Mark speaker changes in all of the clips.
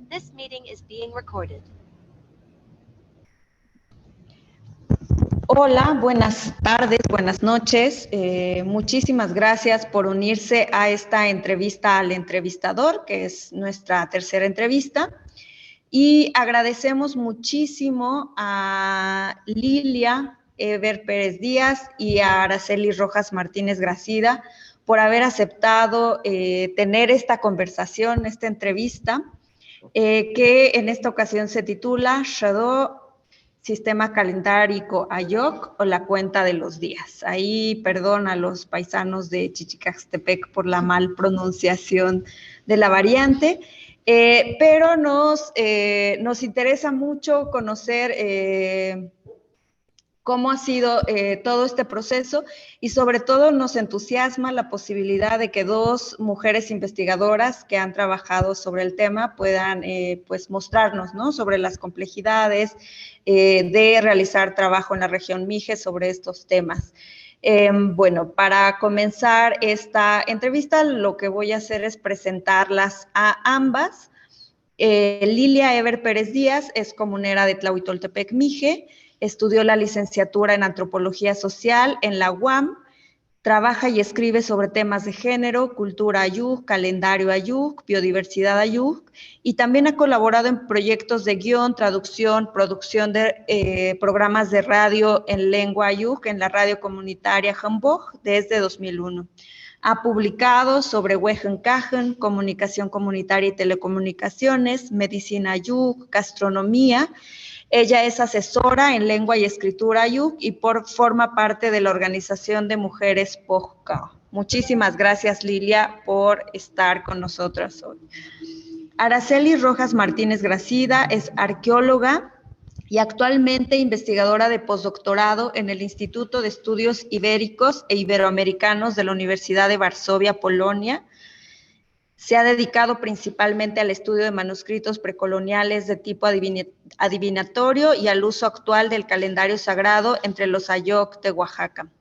Speaker 1: This meeting is being recorded.
Speaker 2: Hola, buenas tardes, buenas noches. Muchísimas gracias por unirse a esta entrevista al entrevistador, que es nuestra tercera entrevista. Y agradecemos muchísimo a Lilia Ever Pérez Díaz y a Araceli Rojas Martínez Gracida por haber aceptado tener esta conversación, esta entrevista, que en esta ocasión se titula Shadow Sistema Calendárico Ayoc o la cuenta de los días. Ahí perdón a los paisanos de Chichicaxtepec por la mal pronunciación de la variante, pero nos interesa mucho conocer cómo ha sido todo este proceso y sobre todo nos entusiasma la posibilidad de que dos mujeres investigadoras que han trabajado sobre el tema puedan pues mostrarnos, ¿no?, sobre las complejidades de realizar trabajo en la región Mije sobre estos temas. Bueno, para comenzar esta entrevista lo que voy a hacer es presentarlas a ambas. Lilia Ever Pérez Díaz es comunera de Tlahuitoltepec Mije, estudió la licenciatura en Antropología Social en la UAM, trabaja y escribe sobre temas de género, cultura ayuk, calendario ayuk, biodiversidad ayuk, y también ha colaborado en proyectos de guión, traducción, producción de programas de radio en lengua ayuk en la radio comunitaria Hamburg desde 2001. Ha publicado sobre Wehenkajen, comunicación comunitaria y telecomunicaciones, medicina ayuk, gastronomía. Ella es asesora en lengua y escritura ayuk y forma parte de la organización de mujeres Pojca. Muchísimas gracias, Lilia, por estar con nosotras hoy. Araceli Rojas Martínez Gracida es arqueóloga y actualmente investigadora de postdoctorado en el Instituto de Estudios Ibéricos e Iberoamericanos de la Universidad de Varsovia, Polonia. Se ha dedicado principalmente al estudio de manuscritos precoloniales de tipo adivinatorio y al uso actual del calendario sagrado entre los Ayoc de Oaxaca.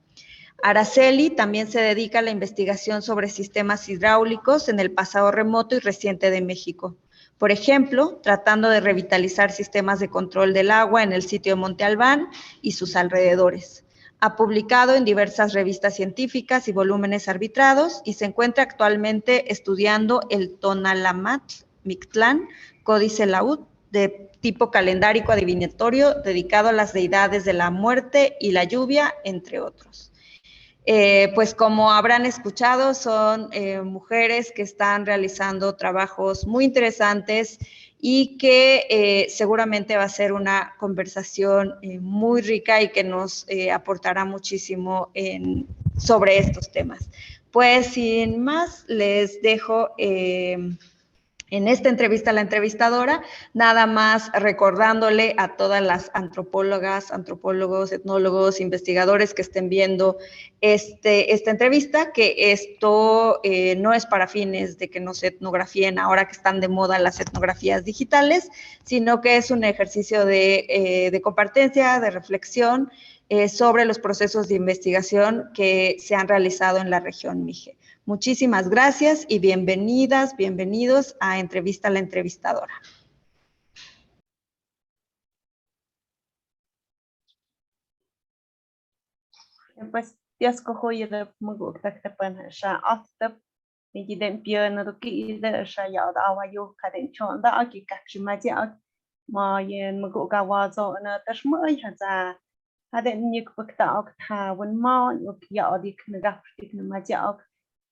Speaker 2: Araceli también se dedica a la investigación sobre sistemas hidráulicos en el pasado remoto y reciente de México. Por ejemplo, tratando de revitalizar sistemas de control del agua en el sitio de Monte Albán y sus alrededores. Ha publicado en diversas revistas científicas y volúmenes arbitrados y se encuentra actualmente estudiando el Tonalamatl Mictlán, Códice Laúd, de tipo calendárico adivinatorio dedicado a las deidades de la muerte y la lluvia, entre otros. Pues como habrán escuchado, son mujeres que están realizando trabajos muy interesantes y que seguramente va a ser una conversación muy rica y que nos aportará muchísimo sobre estos temas. Pues sin más, les dejo en esta entrevista a la entrevistadora, nada más recordándole a todas las antropólogas, antropólogos, etnólogos, investigadores que estén viendo esta entrevista, que esto no es para fines de que nos etnografíen ahora que están de moda las etnografías digitales, sino que es un ejercicio de compartencia, de reflexión sobre los procesos de investigación que se han realizado en la región Mije. Muchísimas gracias y bienvenidas, bienvenidos a Entrevista a la Entrevistadora.
Speaker 3: Pues Dios cojo y de muy good que pan sha after ni den pio no ki de sha ya da wa yo ka den chon da ki ka shi ma ja ma yen mu go ga wa zo na ta shmo ya za ha den ni ku ta ok ta wen ma yo ya di kna ga dik na ma ja ok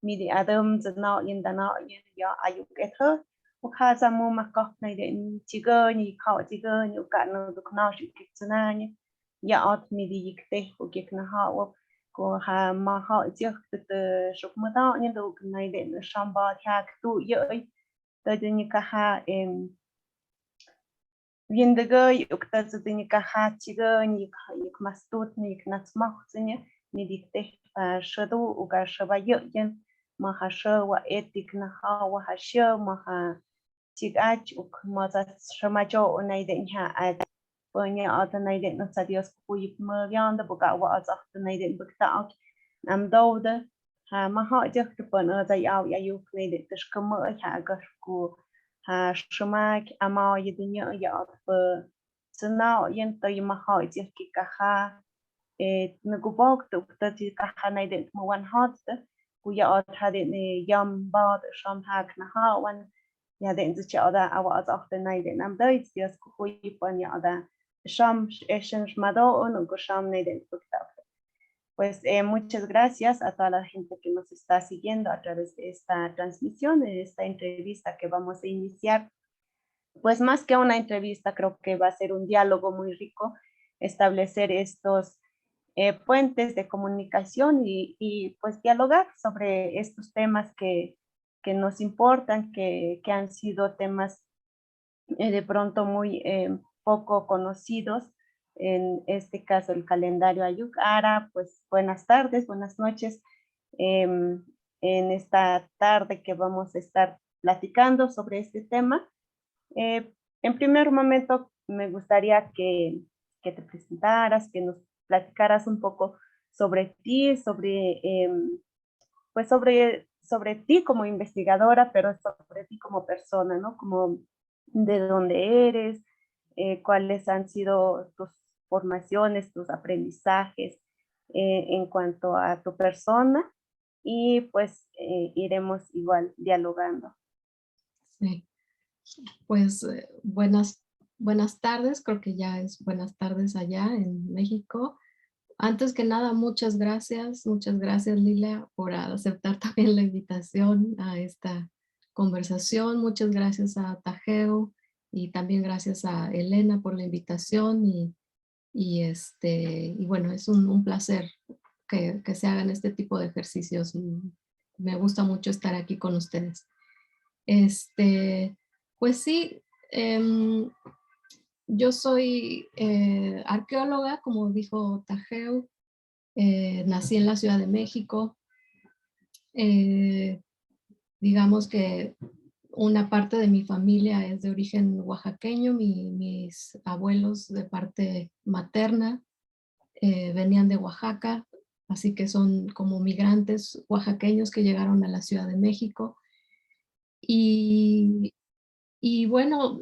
Speaker 3: mi di adam z na yin da na yin ya ayu ke tho o kha za mu ma ko na den chi go ni kha chi go ni ka no du kna shi ki tsna ni ya at mi di yikte o ki kna ha o ko ha ma ha jiak de shuk ma da ni do kna den shamba thak tu ye da de ni ka ha Виндego юкта задыника хатига ник ик мастут ник нацмахцыне медикте шаду уга шава йен маха шава этик на хава хаша маха тигач ук маза шамачо найден ха ад поня ата найден на садиос куип мавянда буга ва азах найден букта нам доуда ha maha jek te pon za yaw ya yu kne de tishkama ha gasku ha shumak ama yidunya ya pe sena yen to yima ha je ki kaha nagubok to ti kaha na de mo wan hat ku ya at had ne yam bad sham hak na ha wan ja den sich ada awa az achte na de nam dait dias ku hui pan ya ada sham eshen shmado on go sham ne den Pues muchas gracias a toda la gente que nos está siguiendo a través de esta transmisión, de esta entrevista que vamos a iniciar. Pues más que una entrevista, creo que va a ser un diálogo muy rico, establecer estos puentes de comunicación y pues dialogar sobre estos temas que nos importan, que han sido temas de pronto muy poco conocidos. En este caso, el calendario Ayukara. Pues buenas tardes, buenas noches. En esta tarde que vamos a estar platicando sobre este tema. En primer momento, me gustaría que te presentaras, que nos platicaras un poco sobre ti, pues sobre ti como investigadora, pero sobre ti como persona, ¿no? Como de dónde eres, cuáles han sido tus formaciones, tus aprendizajes en cuanto a tu persona, y pues iremos igual dialogando.
Speaker 4: Sí, pues buenas tardes, creo que ya es buenas tardes allá en México. Antes que nada, muchas gracias Lilia por aceptar también la invitación a esta conversación. Muchas gracias a Tajeo y también gracias a Elena por la invitación y bueno, es un placer que se hagan este tipo de ejercicios. Me gusta mucho estar aquí con ustedes. Pues sí, yo soy arqueóloga, como dijo Tajeo. Nací en la Ciudad de México. Digamos que una parte de mi familia es de origen oaxaqueño. Mis abuelos de parte materna venían de Oaxaca, así que son como migrantes oaxaqueños que llegaron a la Ciudad de México. Y bueno,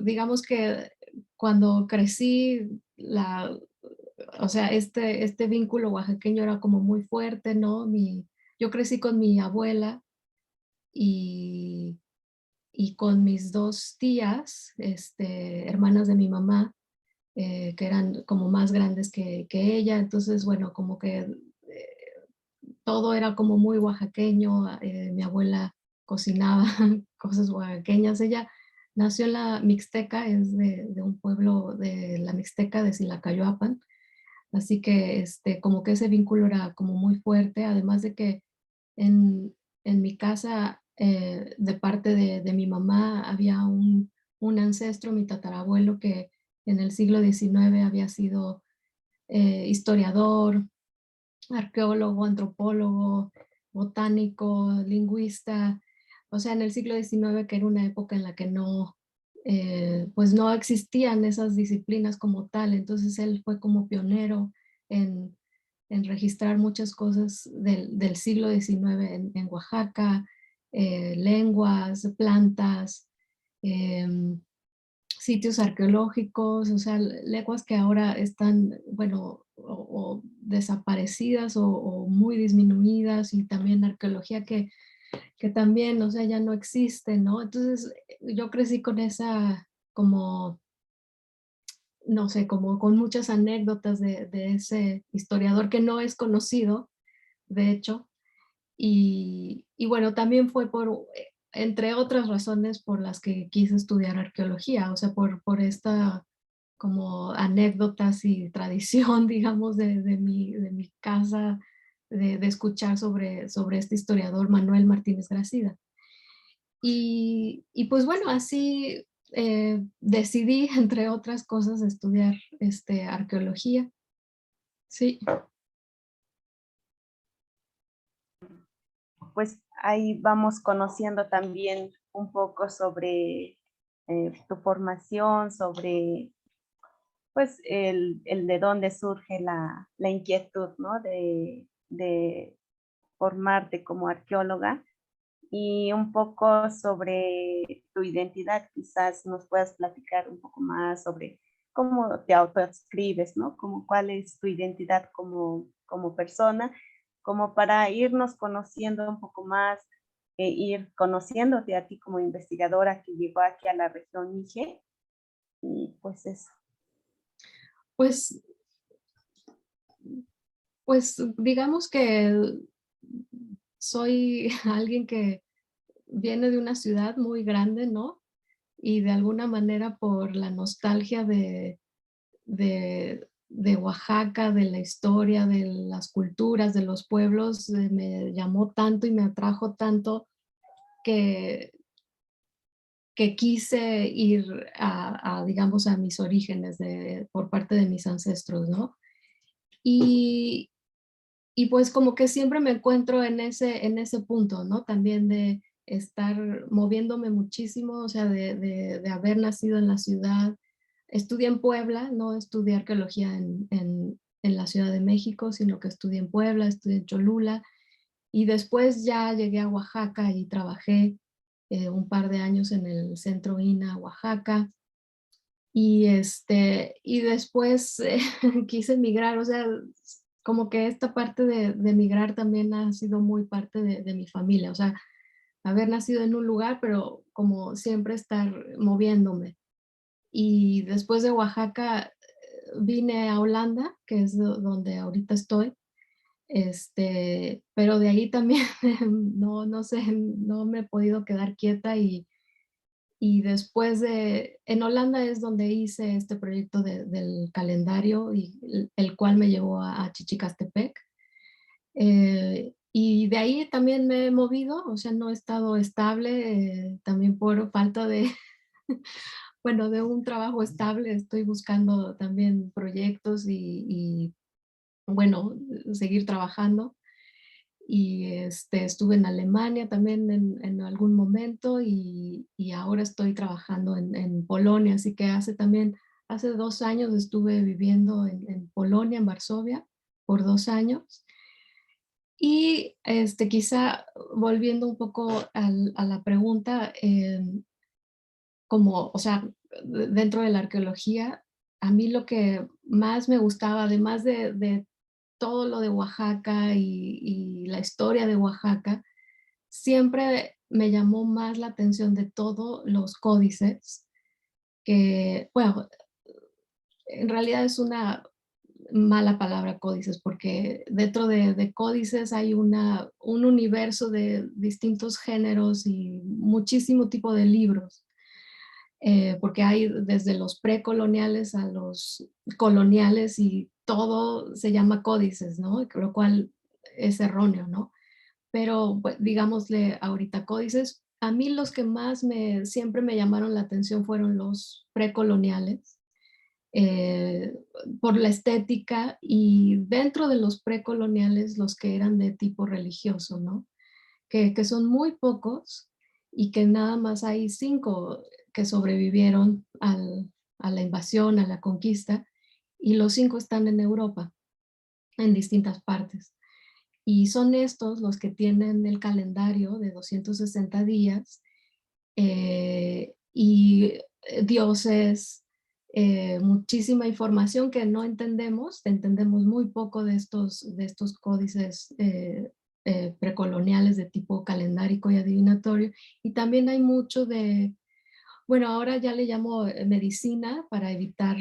Speaker 4: digamos que cuando crecí, o sea, este vínculo oaxaqueño era como muy fuerte, ¿no? Yo crecí con mi abuela y con mis dos tías, hermanas de mi mamá, que eran como más grandes que ella. Entonces, bueno, como que todo era como muy oaxaqueño. Mi abuela cocinaba cosas oaxaqueñas. Ella nació en la Mixteca, es de un pueblo de la Mixteca de Silacayoapan. Así que como que ese vínculo era como muy fuerte, además de que en mi casa, de parte de mi mamá, había un ancestro, mi tatarabuelo, que en el siglo XIX había sido historiador, arqueólogo, antropólogo, botánico, lingüista. O sea, en el siglo XIX, que era una época en la que pues no existían esas disciplinas como tal. Entonces él fue como pionero en registrar muchas cosas del siglo XIX en Oaxaca, lenguas, plantas, sitios arqueológicos, o sea, lenguas que ahora están, bueno, o desaparecidas o muy disminuidas, y también arqueología que también, o sea, ya no existe, ¿no? Entonces yo crecí con esa, como, no sé, como con muchas anécdotas de ese historiador que no es conocido, de hecho. Y bueno, también fue entre otras razones por las que quise estudiar arqueología, o sea, por esta como anécdotas y tradición, digamos, de mi casa, de escuchar sobre este historiador Manuel Martínez Gracida. Y pues bueno, así decidí, entre otras cosas, estudiar arqueología. Sí.
Speaker 3: Pues ahí vamos conociendo también un poco sobre tu formación, sobre pues el de dónde surge la inquietud, ¿no? De formarte como arqueóloga. y un poco sobre tu identidad. Quizás nos puedas platicar un poco más sobre cómo te autoescribes, ¿no? Como cuál es tu identidad como persona, como para irnos conociendo un poco más, ir conociéndote a ti como investigadora que llegó aquí a la región Mije. Y pues eso.
Speaker 4: Pues, pues digamos que soy alguien que viene de una ciudad muy grande, ¿no? Y de alguna manera por la nostalgia de Oaxaca, de la historia, de las culturas, de los pueblos, me llamó tanto y me atrajo tanto que, que quise ir digamos, a mis orígenes por parte de mis ancestros, ¿no? Y, y pues como que siempre me encuentro en ese punto, ¿no? También de estar moviéndome muchísimo, o sea, de haber nacido en la ciudad. Estudié en Puebla, no estudié arqueología en la Ciudad de México, sino que estudié en Puebla, estudié en Cholula, y después ya llegué a Oaxaca y trabajé un par de años en el centro INA, Oaxaca, y después quise emigrar, o sea, como que esta parte de emigrar también ha sido muy parte de mi familia, o sea, haber nacido en un lugar, pero como siempre estar moviéndome. Y después de Oaxaca vine a Holanda, que es donde ahorita estoy, pero de ahí también no sé, no me he podido quedar quieta y después en Holanda es donde hice este proyecto del calendario y el cual me llevó a Chichicastepec. Y de ahí también me he movido, o sea, no he estado estable, también por falta bueno, de un trabajo estable, estoy buscando también proyectos bueno, seguir trabajando. Y estuve en Alemania también en algún momento y ahora estoy trabajando en Polonia, así que hace 2 años estuve viviendo en Polonia, en Varsovia, por 2 años. Y quizá volviendo un poco a la pregunta, como, o sea, dentro de la arqueología, a mí lo que más me gustaba, además de todo lo de Oaxaca y la historia de Oaxaca, siempre me llamó más la atención de todos los códices, que, bueno, en realidad es una mala palabra códices, porque dentro de códices hay un universo de distintos géneros y muchísimo tipo de libros. Porque hay desde los precoloniales a los coloniales y todo se llama códices, ¿no? Lo cual es erróneo, ¿no? Pero pues, digámosle ahorita códices. A mí los que más siempre me llamaron la atención fueron los precoloniales, eh, por la estética y dentro de los precoloniales los que eran de tipo religioso, ¿no? Que son muy pocos y que nada más hay 5 que sobrevivieron a la invasión, a la conquista, y los 5 están en Europa, en distintas partes. Y son estos los que tienen el calendario de 260 días y dioses, muchísima información que no entendemos muy poco de estos códices precoloniales de tipo calendárico y adivinatorio. Y también hay mucho bueno, ahora ya le llamo medicina para evitar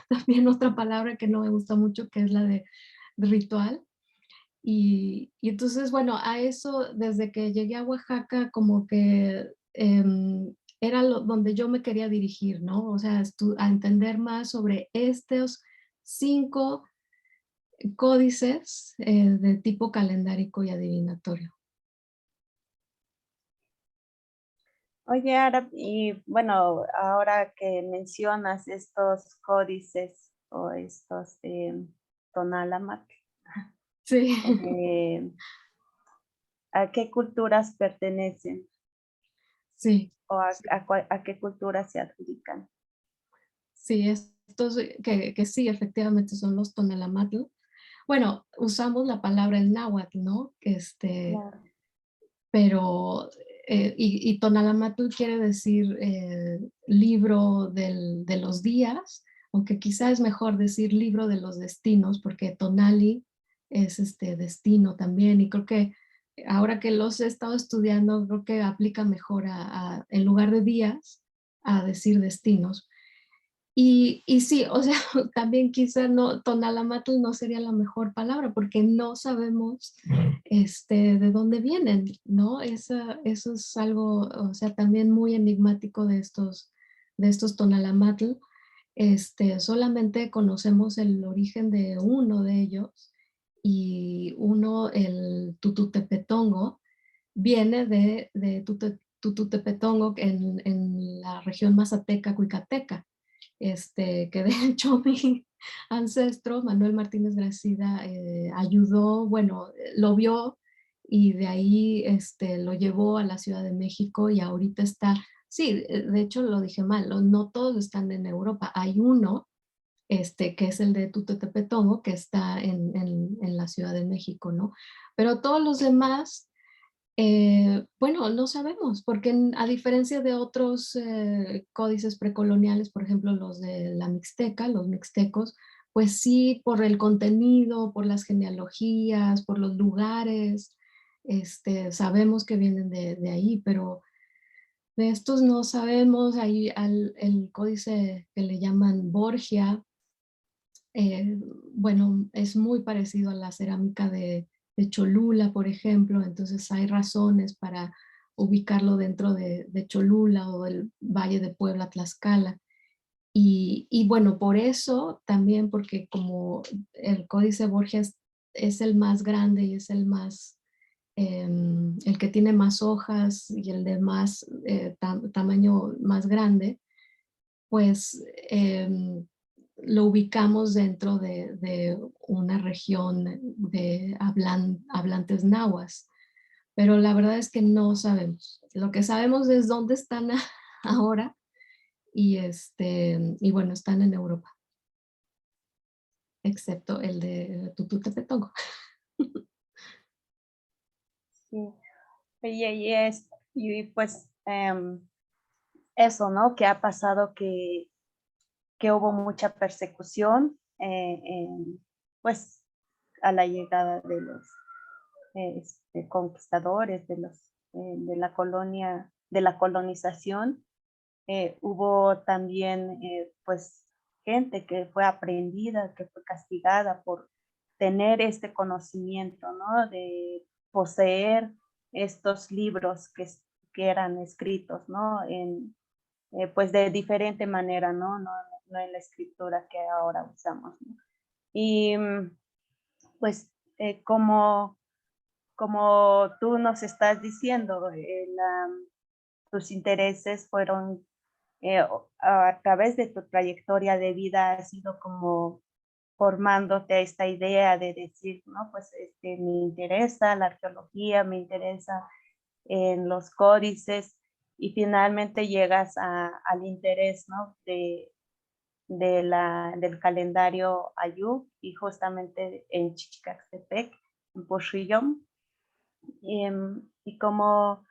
Speaker 4: también otra palabra que no me gusta mucho, que es la de ritual. Y entonces, bueno, a eso, desde que llegué a Oaxaca, como que era donde yo me quería dirigir, ¿no? O sea, a entender más sobre estos 5 códices de tipo calendárico y adivinatorio.
Speaker 3: Oye, Arab, y bueno, ahora que mencionas estos códices o estos tonálamat,
Speaker 4: Sí,
Speaker 3: eh, ¿a qué culturas pertenecen
Speaker 4: sí,
Speaker 3: o a qué culturas se adjudican?
Speaker 4: sí, estos que sí, efectivamente son los tonelamatl. Bueno, usamos la palabra el náhuatl, ¿no?
Speaker 3: Claro.
Speaker 4: pero, y Tonalamatl quiere decir libro de los días, aunque quizá es mejor decir libro de los destinos, porque Tonali es destino también, y creo que ahora que los he estado estudiando, creo que aplica mejor en lugar de días, a decir destinos. Y sí, o sea, también quizá no, Tonalamatl no sería la mejor palabra porque no sabemos de dónde vienen, ¿no? Eso es algo, o sea, también muy enigmático de estos Tonalamatl. Solamente conocemos el origen de uno de ellos y uno, el Tututepetongo, viene de Tututepetongo en la región mazateca, cuicateca, que de hecho mi ancestro, Manuel Martínez Gracida, ayudó, bueno, lo vio y de ahí lo llevó a la Ciudad de México y ahorita está, sí, de hecho lo dije mal, no todos están en Europa, hay uno que es el de Tututepetongo, que está en la Ciudad de México, ¿no? Pero todos los demás bueno, no sabemos, porque a diferencia de otros códices precoloniales, por ejemplo, los de la Mixteca, los mixtecos, pues sí, por el contenido, por las genealogías, por los lugares, sabemos que vienen de ahí, pero de estos no sabemos. Hay el códice que le llaman Borgia, bueno, es muy parecido a la cerámica de Cholula, por ejemplo, entonces hay razones para ubicarlo dentro de Cholula o del Valle de Puebla, Tlaxcala. Y bueno, por eso también, porque como el Códice Borges es el más grande y es el más, el que tiene más hojas y el de más tamaño más grande, pues lo ubicamos dentro de una región de hablantes nahuas, pero la verdad es que no sabemos. Lo que sabemos es dónde están ahora y bueno, están en Europa, excepto el de Tututepetongo.
Speaker 3: Sí. Y pues eso, ¿no? Que ha pasado que hubo mucha persecución, pues a la llegada de los conquistadores, de la colonia, de la colonización. Hubo también, pues, gente que fue aprendida, que fue castigada por tener este conocimiento, ¿no? De poseer estos libros que eran escritos, ¿no? Pues de diferente manera, ¿no? No en la escritura que ahora usamos, ¿no? Y pues como tú nos estás diciendo, tus intereses fueron a través de tu trayectoria de vida, ha sido como formándote esta idea de decir, no, pues me interesa la arqueología, me interesa en los códices y finalmente llegas al interés, ¿no? Del calendario Ayú y justamente en Chichicaxtepec, en Pochillón. Y como,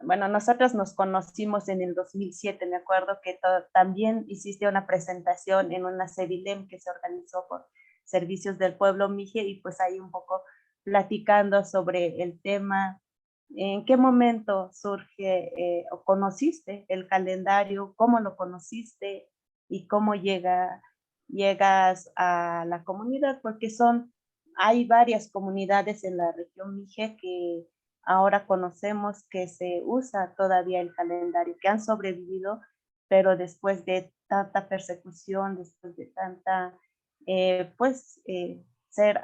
Speaker 3: bueno, nosotros nos conocimos en el 2007, me acuerdo que también hiciste una presentación en una CEVILEM que se organizó por Servicios del Pueblo Mije y pues ahí un poco platicando sobre el tema. ¿En qué momento surge o conociste el calendario? ¿Cómo lo conociste? ¿Y cómo llegas a la comunidad? Porque hay varias comunidades en la región Mije que ahora conocemos que se usa todavía el calendario, que han sobrevivido, pero después de tanta persecución, después de tanta, ser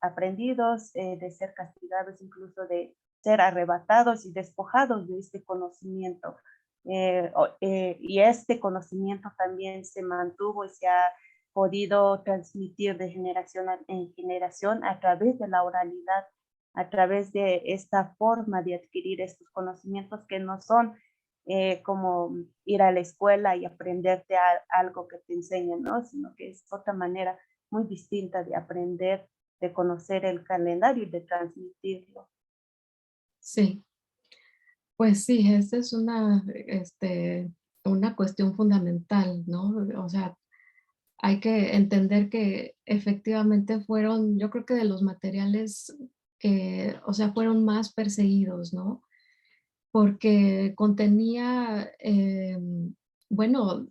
Speaker 3: aprendidos, de ser castigados, incluso de ser arrebatados y despojados de este conocimiento. Y este conocimiento también se mantuvo y se ha podido transmitir de generación en generación a través de la oralidad, a través de esta forma de adquirir estos conocimientos que no son como ir a la escuela y aprenderte algo que te enseñan, ¿no? Sino que es otra manera muy distinta de aprender, de conocer el calendario y de transmitirlo.
Speaker 4: Sí, Pues sí, esa es una cuestión fundamental, ¿no? O sea, hay que entender que efectivamente fueron, yo creo que de los materiales que, o sea, fueron más perseguidos, ¿no? Porque contenía, bueno,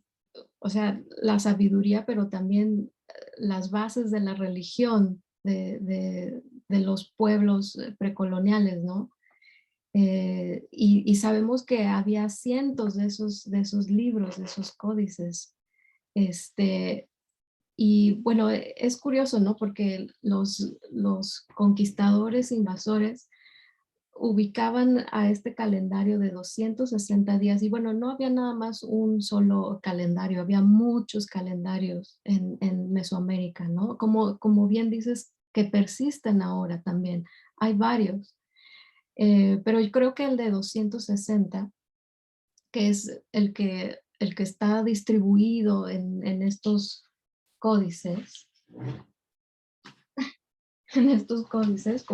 Speaker 4: o sea, la sabiduría, pero también las bases de la religión de los pueblos precoloniales, ¿no? Y sabemos que había cientos de esos libros, de esos códices. Este, y bueno, es curioso, ¿no? Porque los conquistadores, invasores, ubicaban a este calendario de 260 días y bueno, no había nada más un solo calendario, había muchos calendarios en Mesoamérica, ¿no? Como bien dices, que persisten ahora también. Hay varios, pero yo creo que el de 260, que es el que está distribuido en estos códices, en estos códices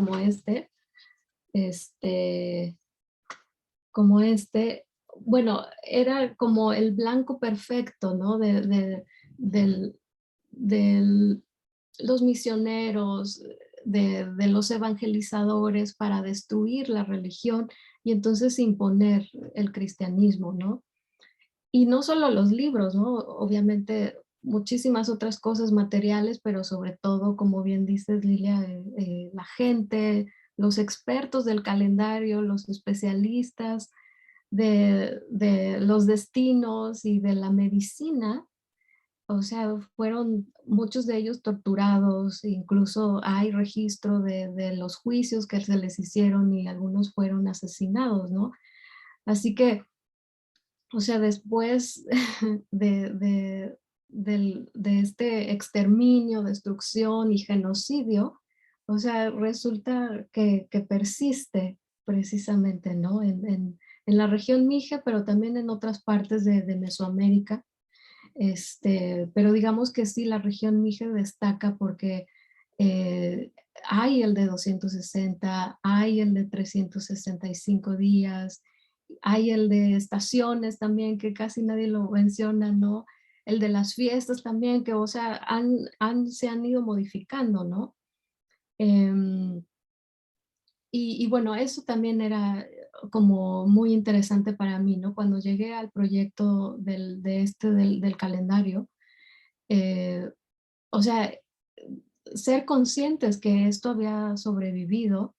Speaker 4: este, como este, bueno, era como el blanco perfecto, ¿no? Del, del- los misioneros, de los evangelizadores para destruir la religión y entonces imponer el cristianismo, ¿no? Y no solo los libros, ¿no? Obviamente muchísimas otras cosas materiales, pero sobre todo, como bien dices, Lilia, la gente, los expertos del calendario, los especialistas de los destinos y de la medicina, o sea, fueron muchos de ellos torturados, incluso hay registro de los juicios que se les hicieron y algunos fueron asesinados, ¿no? Así que o sea, después de este exterminio, destrucción y genocidio, o sea, resulta que persiste precisamente, ¿no? En la región Mije, pero también en otras partes de Mesoamérica. Pero digamos que sí, la región Mije destaca porque eh, hay el de 260, hay el de 365 días, hay el de estaciones también, que casi nadie lo menciona, ¿no? El de las fiestas también, que, o sea, se han ido modificando, ¿no? Em, y bueno, eso también era como muy interesante para mí, ¿no? Cuando llegué al proyecto del calendario, eh, o sea, ser conscientes que esto había sobrevivido,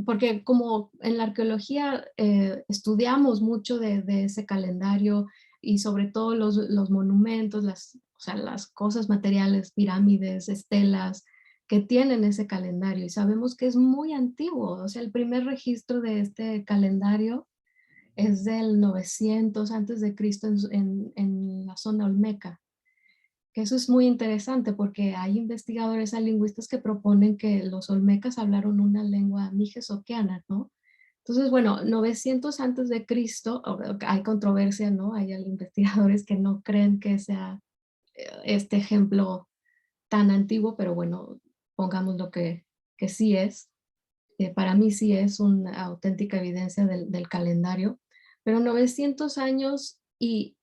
Speaker 4: porque como en la arqueología estudiamos mucho de ese calendario y sobre todo los monumentos, o sea, las cosas materiales, pirámides, estelas que tienen ese calendario y sabemos que es muy antiguo, o sea, el primer registro de este calendario es del 900 antes de Cristo en la zona olmeca, que eso es muy interesante porque hay investigadores, hay lingüistas que proponen que los olmecas hablaron una lengua mijes-oqueana, ¿no? Entonces, bueno, 900 antes de Cristo, hay controversia, ¿no? Hay investigadores que no creen que sea este ejemplo tan antiguo, pero bueno, pongamos lo que sí es. Para mí sí es una auténtica evidencia del calendario, pero 900 años y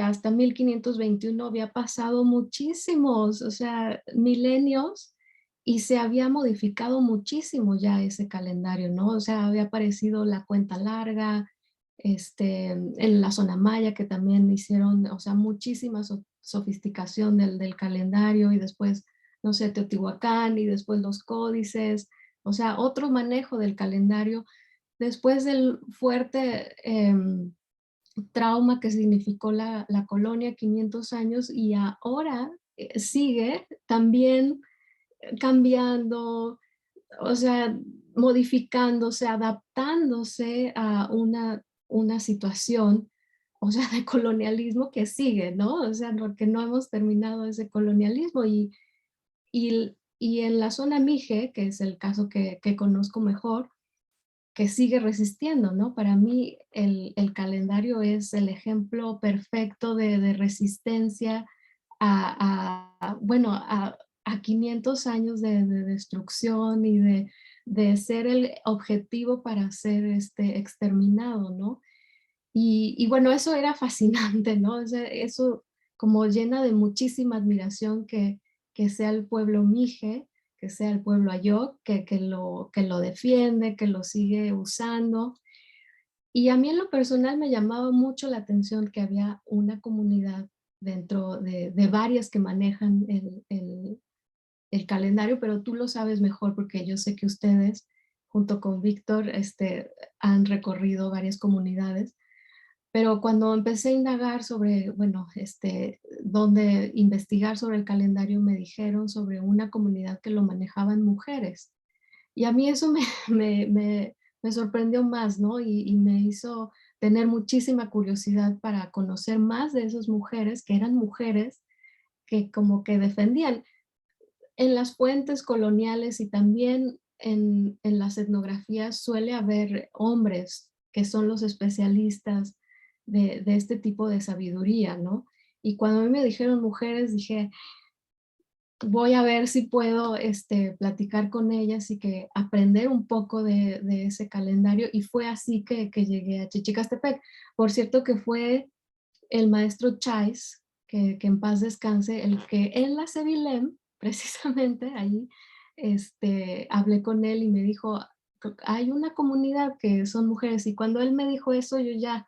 Speaker 4: hasta 1521 había pasado muchísimos, o sea, milenios y se había modificado muchísimo ya ese calendario, ¿no? O sea, había aparecido la cuenta larga, en la zona maya que también hicieron, o sea, muchísima sofisticación del calendario y después, no sé, Teotihuacán y después los códices, o sea, otro manejo del calendario después del fuerte trauma que significó la colonia 500 años y ahora sigue también cambiando, o sea, modificándose, adaptándose a una situación, o sea, de colonialismo que sigue, ¿no? O sea, porque no hemos terminado ese colonialismo y en la zona Mije, que es el caso que conozco mejor, que sigue resistiendo, ¿no? Para mí el calendario es el ejemplo perfecto de resistencia bueno, a 500 años de destrucción y de ser el objetivo para ser exterminado, ¿no? Y bueno, eso era fascinante, ¿no? O sea, eso como llena de muchísima admiración que sea el pueblo Mije, que sea el pueblo Ayok, que lo defiende, que lo sigue usando. Y a mí en lo personal me llamaba mucho la atención que había una comunidad dentro de varias que manejan el calendario, pero tú lo sabes mejor porque yo sé que ustedes, junto con Víctor, han recorrido varias comunidades. Pero cuando empecé a indagar sobre, bueno, dónde investigar sobre el calendario, me dijeron sobre una comunidad que lo manejaban mujeres. Y a mí eso me sorprendió más, ¿no? Y me hizo tener muchísima curiosidad para conocer más de esas mujeres, que eran mujeres que como que defendían en las fuentes coloniales y también en las etnografías suele haber hombres que son los especialistas de este tipo de sabiduría, ¿no? Y cuando a mí me dijeron mujeres, dije, voy a ver si puedo platicar con ellas y que aprender un poco de ese calendario. Y fue así que llegué a Chichicastepec. Por cierto que fue el maestro Chais, que en paz descanse, el que en la Sevilem, precisamente ahí, hablé con él y me dijo, hay una comunidad que son mujeres. Y cuando él me dijo eso, yo ya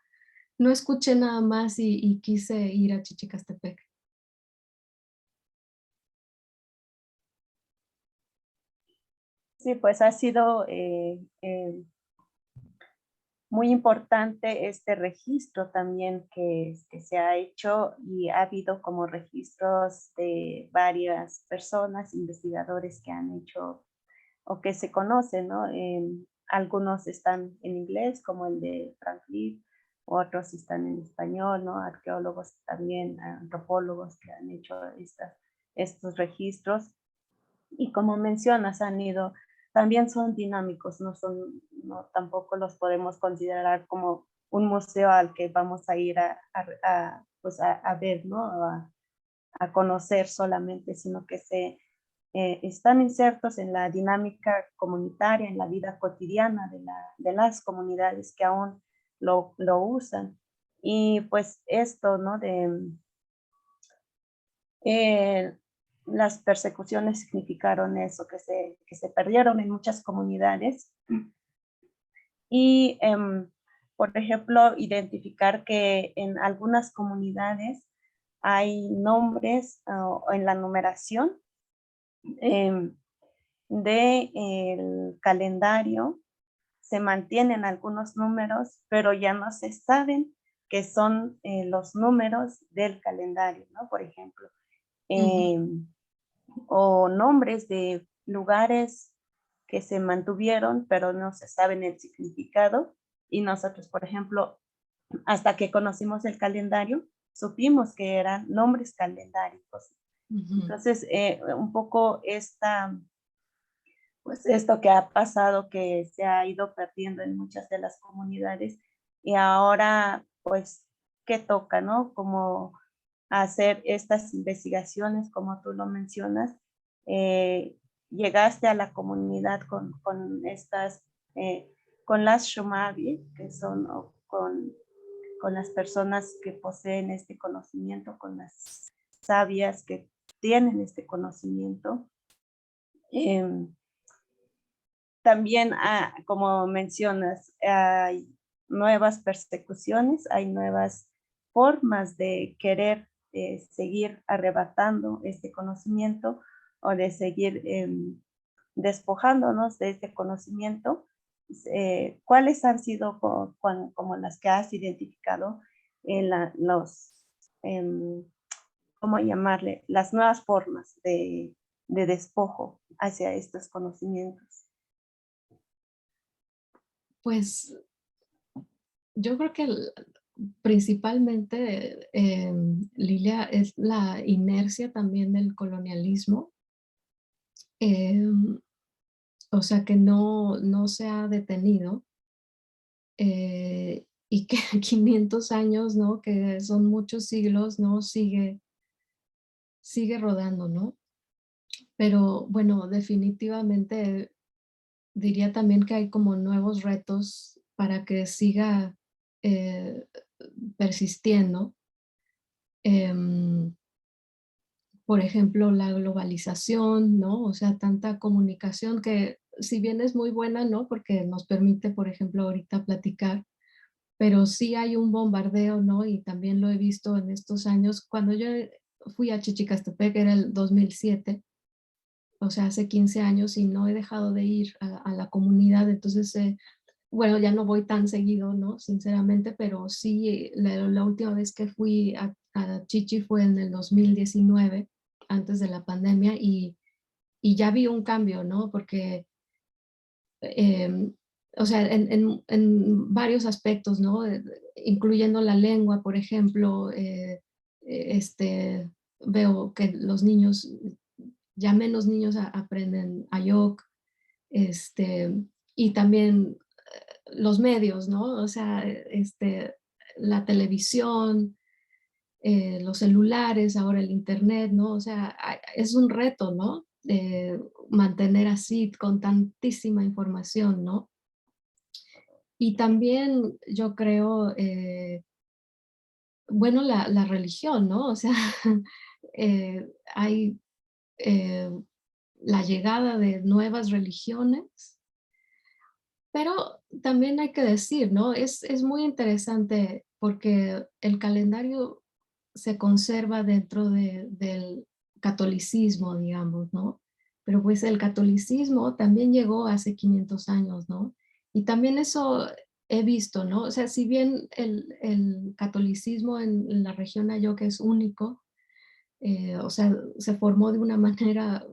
Speaker 4: no escuché nada más y quise ir a Chichicastepec.
Speaker 3: Sí, pues ha sido muy importante este registro también que se ha hecho y ha habido como registros de varias personas, investigadores que han hecho o que se conocen, ¿no? Algunos están en inglés, como el de Frank Lee, otros están en español, ¿no? Arqueólogos también, antropólogos que han hecho estos registros. Y como mencionas, han ido, también son dinámicos, tampoco los podemos considerar como un museo al que vamos a ir pues a ver, ¿no? A conocer solamente, sino que están insertos en la dinámica comunitaria, en la vida cotidiana de las comunidades que aún lo usan. Y pues esto, ¿no? Eh, las persecuciones significaron eso, que se perdieron en muchas comunidades. Y, por ejemplo, identificar que en algunas comunidades hay nombres en la numeración del calendario, se mantienen algunos números, pero ya no se saben que son los números del calendario, ¿no? Por ejemplo, o nombres de lugares que se mantuvieron, pero no se saben el significado. Y nosotros, por ejemplo, hasta que conocimos el calendario, supimos que eran nombres calendáricos. Entonces, un poco pues esto que ha pasado, que se ha ido perdiendo en muchas de las comunidades, y ahora, pues, ¿qué toca, no? Como hacer estas investigaciones, como tú lo mencionas. Llegaste a la comunidad con con las Shumavi, que son con las personas que poseen este conocimiento, con las sabias que tienen este conocimiento. También, como mencionas, hay nuevas persecuciones, hay nuevas formas de querer seguir arrebatando este conocimiento o de seguir despojándonos de este conocimiento. ¿Cuáles han sido como las que has identificado en ¿cómo llamarle? Las nuevas formas de despojo hacia estos conocimientos?
Speaker 4: Pues yo creo que principalmente, Lilia, es la inercia también del colonialismo. O sea, que no se ha detenido y que 500 años, ¿no? Que son muchos siglos, ¿no? Sigue rodando, ¿no? Pero bueno, definitivamente diría también que hay como nuevos retos para que siga persistiendo. Em, por ejemplo, la globalización, ¿no? O sea, tanta comunicación que si bien es muy buena, ¿no? Porque nos permite, por ejemplo, ahorita platicar, pero sí hay un bombardeo, ¿no? Y también lo he visto en estos años. Cuando yo fui a Chichicastepec, era el 2007, o sea, hace 15 años y no he dejado de ir a la comunidad, entonces, bueno, ya no voy tan seguido, ¿no? Sinceramente, pero sí, la última vez que fui a Chichi fue en el 2019, antes de la pandemia, y ya vi un cambio, ¿no? Porque em, o sea, en varios aspectos, ¿no? Incluyendo la lengua, por ejemplo, veo que los niños, ya menos niños aprenden Ayok, este, y también los medios, ¿no? O sea, la televisión, los celulares, ahora el internet, ¿no? O sea, es un reto, ¿no? Mantener así con tantísima información, ¿no? Y también yo creo, bueno, la religión, ¿no? O sea, hay eh, la llegada de nuevas religiones, pero también hay que decir, ¿no? Es muy interesante porque el calendario se conserva dentro del catolicismo, digamos, ¿no? Pero pues el catolicismo también llegó hace 500 años, ¿no? Y también eso he visto, ¿no? O sea, si bien el catolicismo en la región Ayoque es único, o sea, se formó de una manera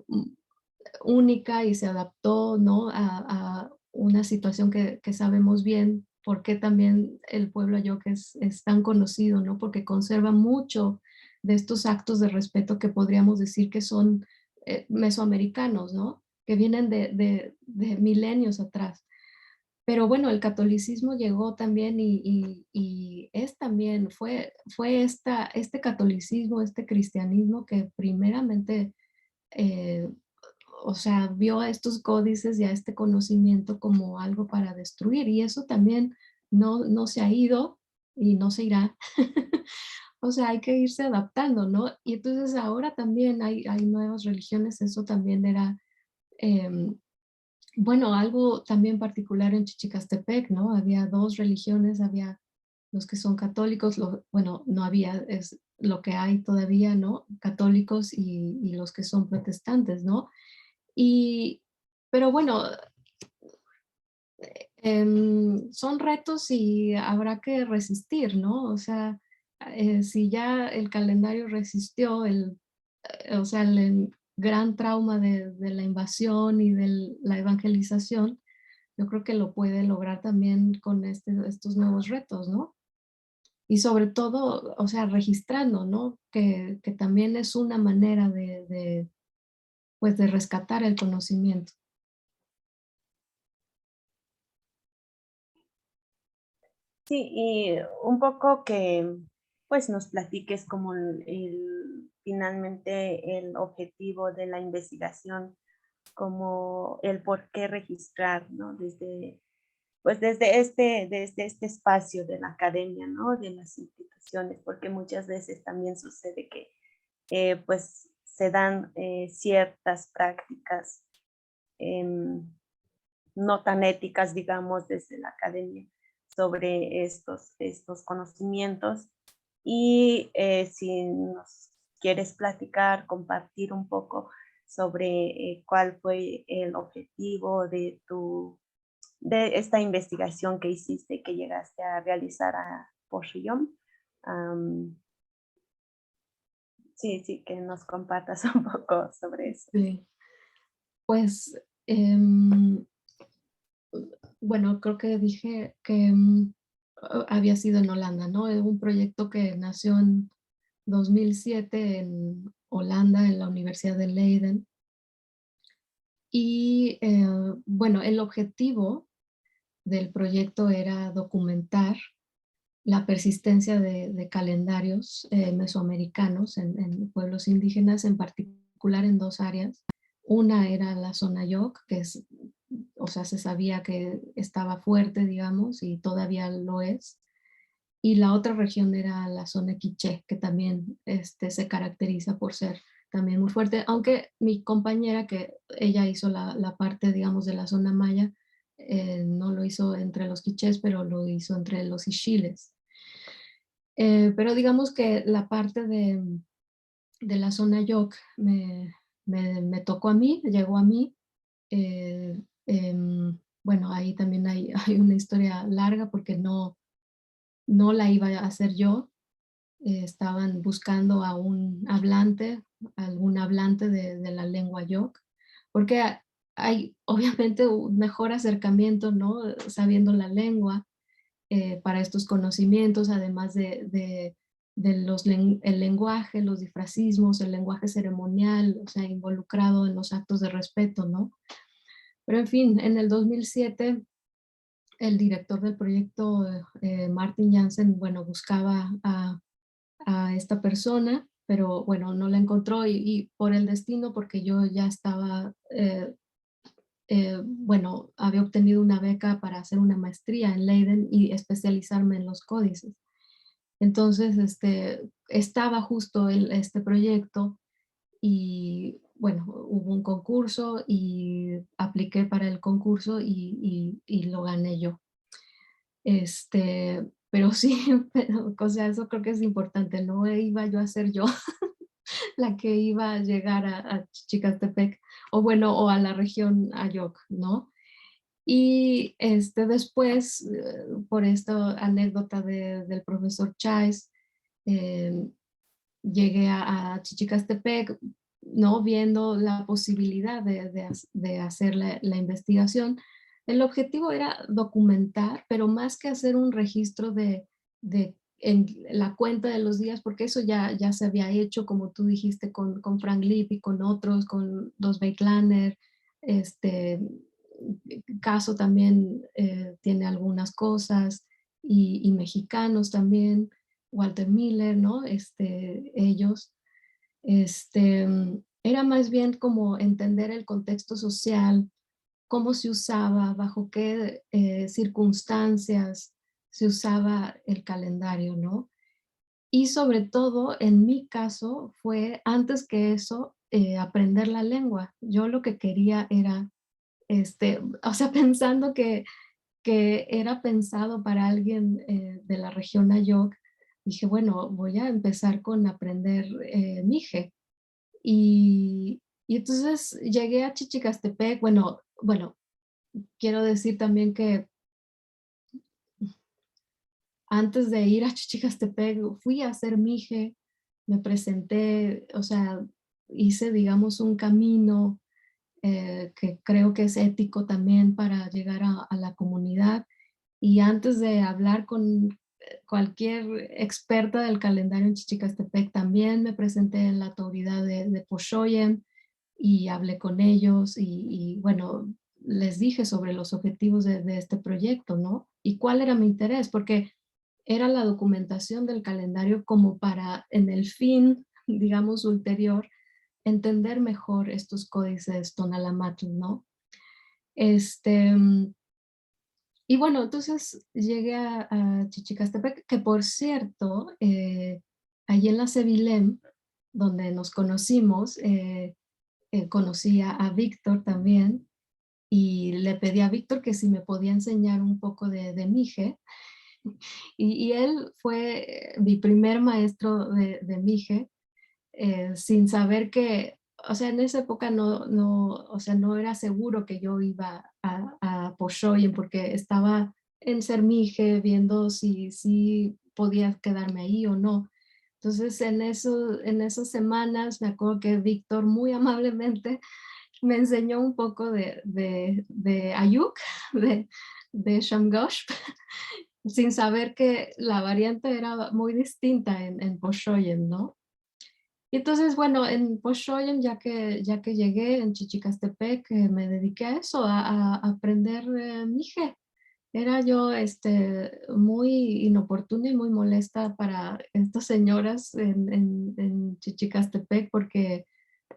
Speaker 4: única y se adaptó, ¿no? A una situación que sabemos bien, por qué también el pueblo Ayoque es tan conocido, ¿no? Porque conserva mucho de estos actos de respeto que podríamos decir que son mesoamericanos, ¿no? Que vienen de milenios atrás. Pero bueno, el catolicismo llegó también y es también, fue este catolicismo, este cristianismo que primeramente eh, o sea, vio a estos códices y a este conocimiento como algo para destruir y eso también no se ha ido y no se irá. O sea, hay que irse adaptando, ¿no? Y entonces ahora también hay nuevas religiones, eso también era, em, bueno, algo también particular en Chichicastepec, ¿no? Había dos religiones, había los que son católicos, bueno, no había, es lo que hay todavía, ¿no? Católicos y los que son protestantes, ¿no? Y, pero bueno, son retos y habrá que resistir, ¿no? O sea, si ya el calendario resistió o sea, el gran trauma de la invasión y de la evangelización, yo creo que lo puede lograr también con estos nuevos retos, ¿no? Y sobre todo, o sea, registrando, ¿no? Que también es una manera pues, de rescatar el conocimiento.
Speaker 3: Sí, y un poco que pues nos platiques como finalmente el objetivo de la investigación, como el por qué registrar, ¿no? Pues desde este espacio de la academia, ¿no? De las instituciones, porque muchas veces también sucede que pues se dan ciertas prácticas no tan éticas, digamos, desde la academia sobre estos conocimientos. Y si nos quieres platicar, compartir un poco sobre cuál fue el objetivo de esta investigación que hiciste, que llegaste a realizar a Pochillón. Sí, que nos compartas un poco sobre eso.
Speaker 4: Sí. Pues, bueno, creo que dije que había sido en Holanda, ¿no? Es un proyecto que nació en 2007 en Holanda, en la Universidad de Leiden. Y bueno, el objetivo del proyecto era documentar la persistencia de calendarios mesoamericanos en pueblos indígenas, en particular en dos áreas. Una era la zona Yoc, que es o sea, se sabía que estaba fuerte, digamos, y todavía lo es. Y la otra región era la zona quiché, que también se caracteriza por ser también muy fuerte, aunque mi compañera, que ella hizo la parte, digamos, de la zona maya, no lo hizo entre los quichés, pero lo hizo entre los ixiles. Pero digamos que la parte de la zona Yoc me tocó a mí, llegó a mí. Bueno, ahí también hay una historia larga porque no la iba a hacer yo. Estaban buscando a algún hablante de la lengua Yoc, porque hay obviamente un mejor acercamiento, ¿no? Sabiendo la lengua para estos conocimientos, además el lenguaje, los difracismos, el lenguaje ceremonial, o sea, involucrado en los actos de respeto, ¿no? Pero en fin, en el 2007, el director del proyecto, Martin Jansen, bueno, buscaba a esta persona, pero bueno, no la encontró y por el destino, porque yo ya estaba, bueno, había obtenido una beca para hacer una maestría en Leiden y especializarme en los códices. Entonces, estaba justo este proyecto y bueno, hubo un concurso y apliqué para el concurso y lo gané yo. Pero sí, pero, o sea, eso creo que es importante, no iba yo a ser yo la que iba a llegar a Chichicastepec, o bueno, o a la región Ayoc, ¿no? Y después, por esta anécdota del profesor Chávez, eh, llegué a Chichicastepec, ¿no? Viendo la posibilidad de hacer la investigación. El objetivo era documentar, pero más que hacer un registro en la cuenta de los días, porque eso ya se había hecho, como tú dijiste, con Frank Lipp y con otros, con los Beiklaner. Caso también tiene algunas cosas, y mexicanos también, Walter Miller, ¿no? Ellos, era más bien como entender el contexto social, cómo se usaba, bajo qué circunstancias se usaba el calendario, ¿no? Y sobre todo, en mi caso, fue antes que eso, aprender la lengua. Yo lo que quería era, o sea, pensando que era pensado para alguien de la región Ayoc, dije, bueno, voy a empezar con aprender Mije. Y entonces llegué a Chichicastepec, bueno, quiero decir también que antes de ir a Chichicastepec fui a hacer Mije, me presenté, o sea, hice, digamos, un camino que creo que es ético también para llegar a la comunidad. Y antes de hablar con cualquier experta del calendario en Chichicastepec, también me presenté en la autoridad de Poshoyen y hablé con ellos y, bueno, les dije sobre los objetivos de este proyecto, ¿no? Y cuál era mi interés, porque era la documentación del calendario como para, en el fin, digamos, ulterior, entender mejor estos códices Tonalamatl, ¿no? Y bueno, entonces llegué a Chichicastepec, que por cierto, allí en la Sevilem, donde nos conocimos, conocí a Víctor también, y le pedí a Víctor que si me podía enseñar un poco de Mije, y él fue mi primer maestro de Mije, sin saber que, o sea, en esa época o sea, no era seguro que yo iba a Poshoyen porque estaba en Cermije viendo si podía quedarme ahí o no. Entonces, en esas semanas me acuerdo que Víctor muy amablemente me enseñó un poco de Ayuk, de Shamgosh, sin saber que la variante era muy distinta en Poshoyen, ¿no? Y entonces, bueno, en Poshoyen, ya que llegué en Chichicastepec, me dediqué a eso, a aprender Mije. Era yo muy inoportuna y muy molesta para estas señoras en Chichicastepec, porque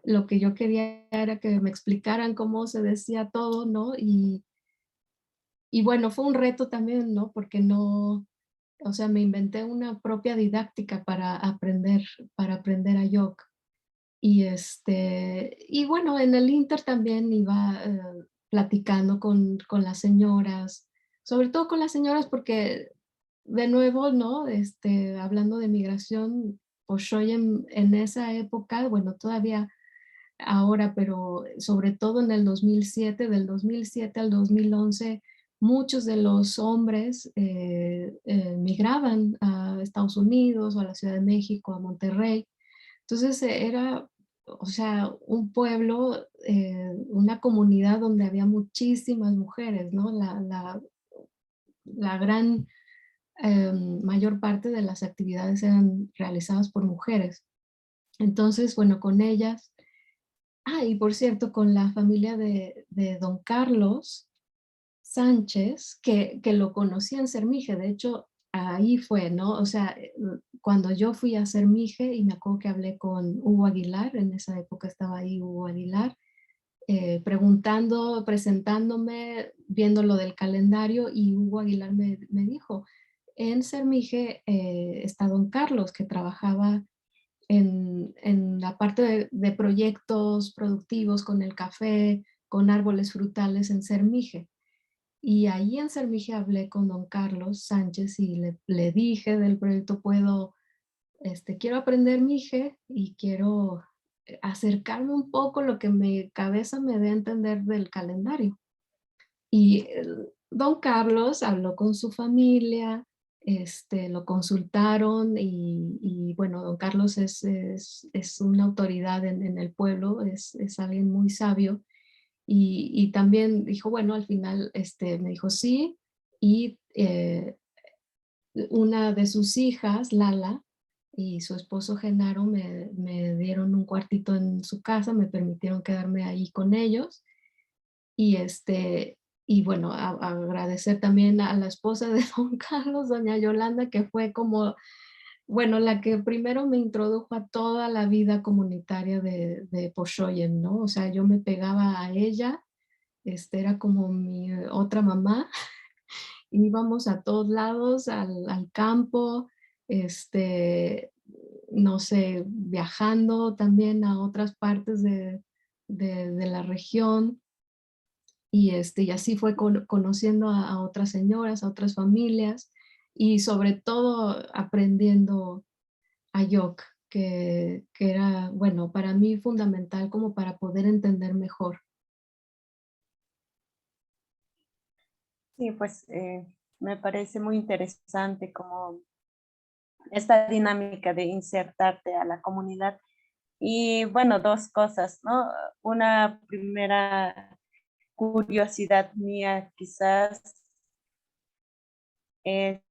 Speaker 4: lo que yo quería era que me explicaran cómo se decía todo, ¿no? y bueno, fue un reto también, ¿no? Porque no, o sea, me inventé una propia didáctica para aprender Ayok. Y bueno, en el Inter también iba platicando con las señoras, sobre todo con las señoras porque de nuevo, ¿no? Hablando de migración, Poshoy en esa época, bueno, todavía ahora, pero sobre todo en el 2007, del 2007 al 2011, muchos de los hombres migraban a Estados Unidos o a la Ciudad de México, a Monterrey. Entonces era, o sea, un pueblo, una comunidad donde había muchísimas mujeres, ¿no? La gran mayor parte de las actividades eran realizadas por mujeres. Entonces, bueno, con ellas. Y por cierto, con la familia de don Carlos Sánchez, que lo conocí en Cermije, de hecho, ahí fue, ¿no? O sea, cuando yo fui a Cermije y me acuerdo que hablé con Hugo Aguilar, en esa época estaba ahí Hugo Aguilar, preguntando, presentándome, viendo lo del calendario y Hugo Aguilar me dijo, en Cermije está don Carlos que trabajaba en la parte de proyectos productivos con el café, con árboles frutales en Cermije. Y ahí en Cermije hablé con don Carlos Sánchez y le dije del proyecto, quiero aprender Mije y quiero acercarme un poco lo que mi cabeza me dé a entender del calendario. Y don Carlos habló con su familia, lo consultaron y bueno, don Carlos es una autoridad en el pueblo, es alguien muy sabio y también dijo, bueno, al final me dijo sí y una de sus hijas, Lala, y su esposo Genaro me dieron un cuartito en su casa, me permitieron quedarme ahí con ellos y y bueno, agradecer también a la esposa de don Carlos, doña Yolanda, que fue como, bueno, la que primero me introdujo a toda la vida comunitaria de Poshoyen, ¿no? O sea, yo me pegaba a ella, era como mi otra mamá, íbamos a todos lados, al campo, este, no sé, viajando también a otras partes de la región y así fue conociendo a otras señoras, a otras familias y sobre todo aprendiendo a Yok, que era, bueno, para mí fundamental como para poder entender mejor.
Speaker 3: Sí, pues me parece muy interesante como esta dinámica de insertarte a la comunidad. Y bueno, dos cosas, ¿no? Una primera curiosidad mía quizás es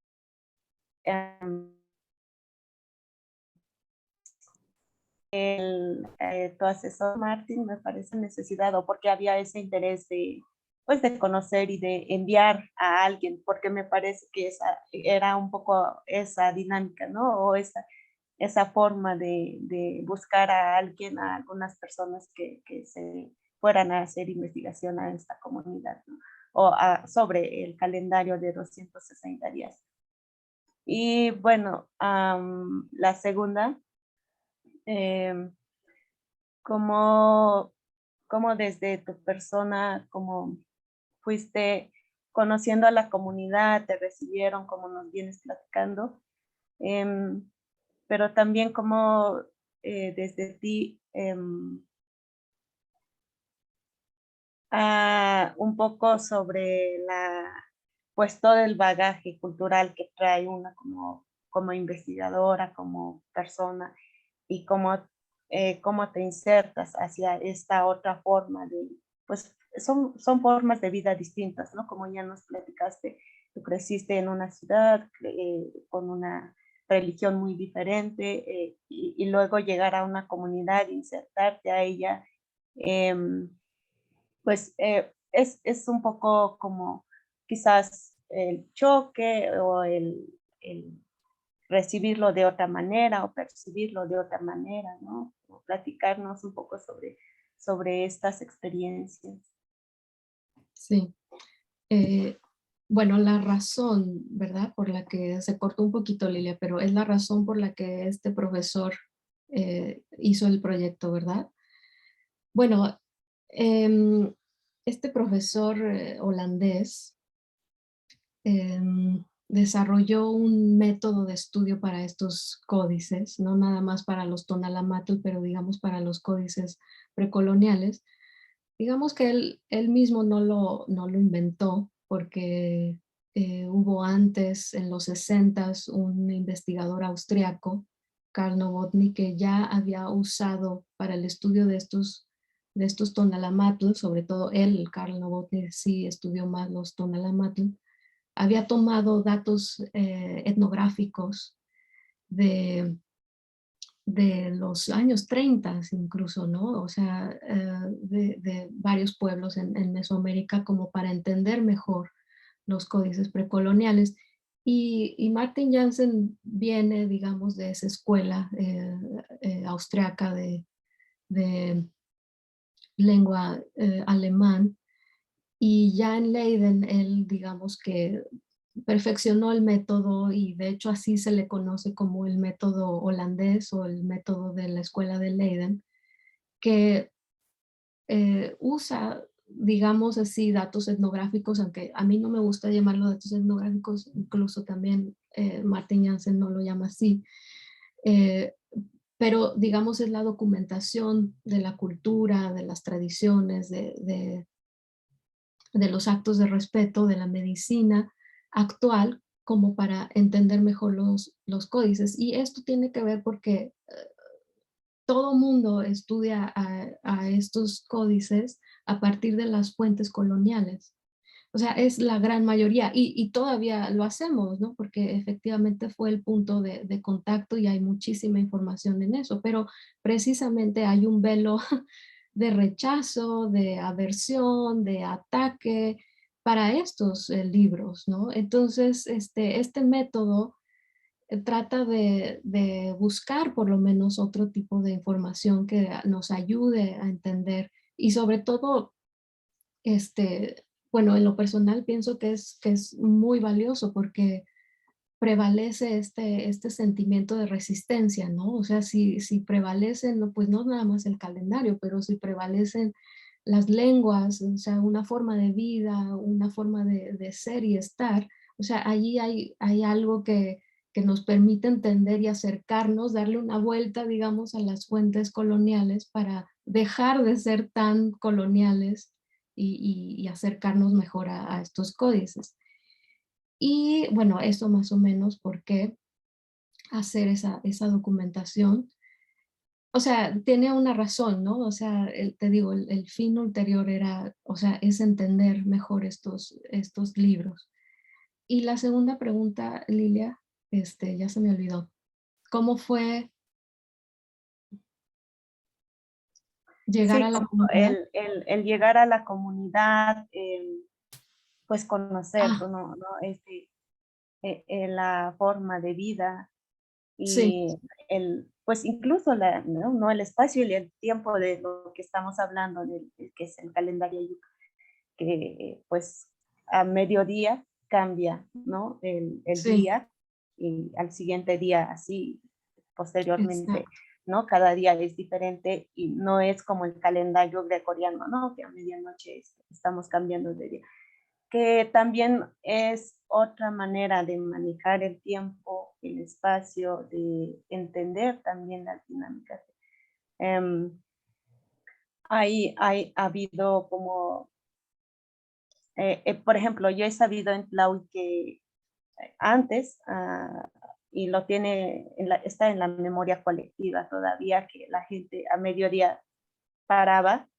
Speaker 3: tu asesor Martín me parece necesidad o porque había ese interés de, pues, de conocer y de enviar a alguien, porque me parece que esa era un poco esa dinámica, ¿no? O esa forma de buscar a alguien, a algunas personas que se fueran a hacer investigación a esta comunidad, ¿no? Sobre el calendario de 260 días. Y bueno, la segunda, eh, cómo, cómo desde tu persona, como fuiste conociendo a la comunidad, te recibieron, como nos vienes platicando, em, pero también cómo desde ti un poco sobre pues todo el bagaje cultural que trae una como investigadora, como persona y cómo te insertas hacia esta otra forma pues son formas de vida distintas, ¿no? Como ya nos platicaste, tú creciste en una ciudad con una religión muy diferente y luego llegar a una comunidad, insertarte a ella, pues es un poco como quizás el choque o el recibirlo de otra manera o percibirlo de otra manera, ¿no? O platicarnos un poco sobre estas experiencias.
Speaker 4: Sí. bueno, la razón, ¿verdad? Por la que se cortó un poquito, Lilia, pero es la razón por la que este profesor hizo el proyecto, ¿verdad? Bueno, este profesor holandés desarrolló un método de estudio para estos códices, no nada más para los Tonalamatl, pero digamos para los códices precoloniales. Digamos que él mismo no lo inventó porque hubo antes, en los 60s, un investigador austriaco, Karl Novotny, que ya había usado para el estudio de estos Tonalamatl, sobre todo él, Karl Novotny, sí estudió más los Tonalamatl, había tomado datos etnográficos de, de los años 30 incluso, ¿no? O sea, de varios pueblos en Mesoamérica como para entender mejor los códices precoloniales. Y Martin Jansen viene, digamos, de esa escuela austriaca de lengua alemán, y ya en Leiden él, digamos que perfeccionó el método y de hecho así se le conoce como el método holandés o el método de la escuela de Leiden, que usa, digamos así, datos etnográficos, aunque a mí no me gusta llamarlo datos etnográficos, incluso también Martin Jansen no lo llama así, eh, pero digamos es la documentación de la cultura, de las tradiciones, de los actos de respeto de la medicina actual como para entender mejor los códices. Y esto tiene que ver porque todo mundo estudia a estos códices a partir de las fuentes coloniales. O sea, es la gran mayoría y todavía lo hacemos, ¿no? Porque efectivamente fue el punto de contacto y hay muchísima información en eso, pero precisamente hay un velo de rechazo, de aversión, de ataque para estos libros, ¿no? Entonces, este método trata de buscar por lo menos otro tipo de información que nos ayude a entender y sobre todo, bueno, en lo personal pienso que es muy valioso porque prevalece este sentimiento de resistencia, ¿no? O sea, si prevalecen, no, pues no nada más el calendario, pero si prevalecen las lenguas, o sea, una forma de vida, una forma de ser y estar, o sea, allí hay algo que nos permite entender y acercarnos, darle una vuelta, digamos, a las fuentes coloniales para dejar de ser tan coloniales y acercarnos mejor a estos códices. Y bueno, eso más o menos por qué hacer esa documentación. O sea, tiene una razón, ¿no? O sea, te digo, el fin ulterior era, o sea, es entender mejor estos libros. Y la segunda pregunta, Lilia, ya se me olvidó. ¿Cómo fue llegar
Speaker 3: Sí,
Speaker 4: a la
Speaker 3: como
Speaker 4: comunidad?
Speaker 3: el llegar a la comunidad, pues conocer,
Speaker 4: Ah,
Speaker 3: ¿no? La forma de vida
Speaker 4: sí,
Speaker 3: y pues incluso ¿no? ¿no? El espacio y el tiempo de lo que estamos hablando, que es el calendario yuca, que pues a mediodía cambia, ¿no? El
Speaker 4: sí,
Speaker 3: día y al siguiente día así posteriormente,
Speaker 4: exacto,
Speaker 3: ¿no? Cada día es diferente y no es como el calendario gregoriano, ¿no? Que a medianoche estamos cambiando de día, que también es otra manera de manejar el tiempo, el espacio, de entender también las dinámicas. Um, ha habido como, por ejemplo, yo he sabido en Tlaui que antes, y lo tiene, está en la memoria colectiva todavía, que la gente a mediodía paraba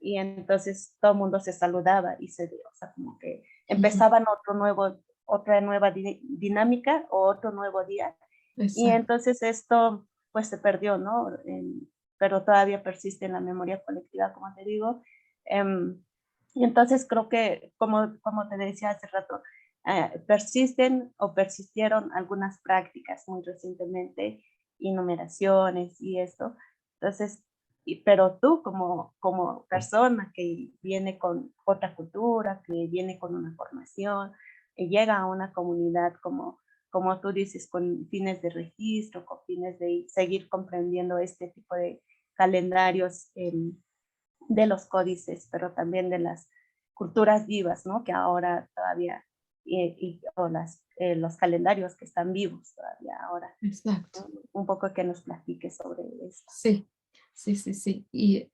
Speaker 3: y entonces todo el mundo se saludaba y o sea, como que
Speaker 4: ujú,
Speaker 3: empezaban otra nueva dinámica o otro nuevo día. Y
Speaker 4: exacto,
Speaker 3: entonces esto pues se perdió, ¿no? Pero todavía persiste en la memoria colectiva, como te digo. Y entonces creo que, como te decía hace rato, persisten o persistieron algunas prácticas muy recientemente, enumeraciones y esto. Entonces, pero tú como persona que viene con otra cultura, que viene con una formación, llega a una comunidad como tú dices, con fines de registro, con fines de seguir comprendiendo este tipo de calendarios de los códices, pero también de las culturas vivas, ¿no? Que ahora todavía, o los calendarios que están vivos todavía ahora.
Speaker 4: Exacto.
Speaker 3: Un poco que nos platique sobre esto.
Speaker 4: Sí, sí, sí, sí. Y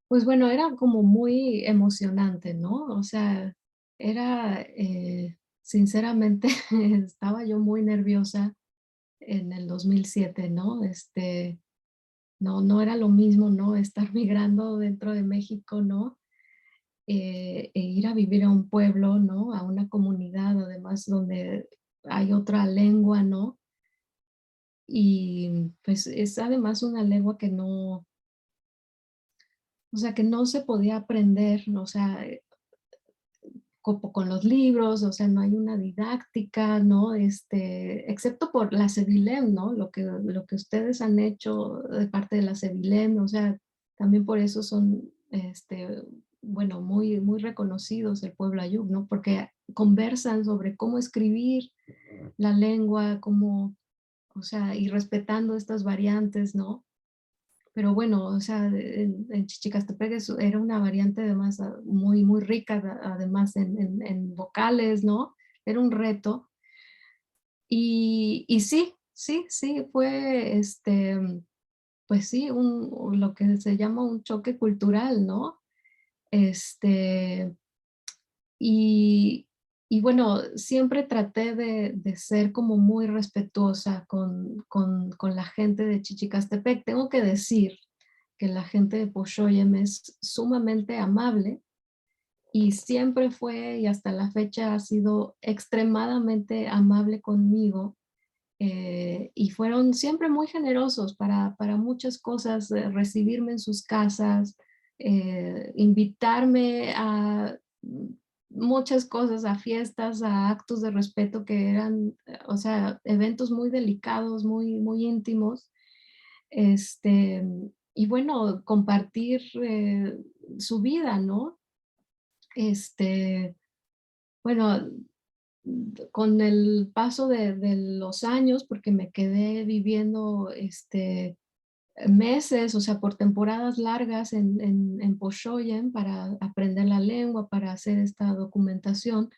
Speaker 4: pues bueno, era como muy emocionante, ¿no? O sea, era, sinceramente, estaba yo muy nerviosa en el 2007, ¿no? No era lo mismo, ¿no? Estar migrando dentro de México, ¿no? E ir a vivir a un pueblo, ¿no? A una comunidad, además, donde hay otra lengua, ¿no? Y pues es además una lengua que no, o sea, que no se podía aprender, ¿no? O sea, como con los libros, o sea, no hay una didáctica, ¿no? Excepto por la CEVILEM, ¿no? Lo que ustedes han hecho de parte de la CEVILEM, o sea, también por eso son, bueno, muy, muy reconocidos el pueblo Ayuk, ¿no? Porque conversan sobre cómo escribir la lengua, cómo, o sea, y respetando estas variantes, ¿no? Pero bueno, o sea, en Chichicastepec era una variante además muy, muy rica, además en vocales, ¿no? Era un reto. Y sí, sí, sí, fue, pues sí, lo que se llama un choque cultural, ¿no? Este, y, y bueno, siempre traté de ser como muy respetuosa con la gente de Chichicastepec. Tengo que decir que la gente de Poshoyem es sumamente amable y siempre fue y hasta la fecha ha sido extremadamente amable conmigo, y fueron siempre muy generosos para muchas cosas, recibirme en sus casas, invitarme a muchas cosas, a fiestas, a actos de respeto que eran, o sea, eventos muy delicados, muy, muy íntimos. Este, y bueno, compartir su vida, ¿no? Este, bueno, con el paso de los años, porque me quedé viviendo meses, o sea, por temporadas largas en Poshoyen para aprender la lengua, para hacer esta documentación.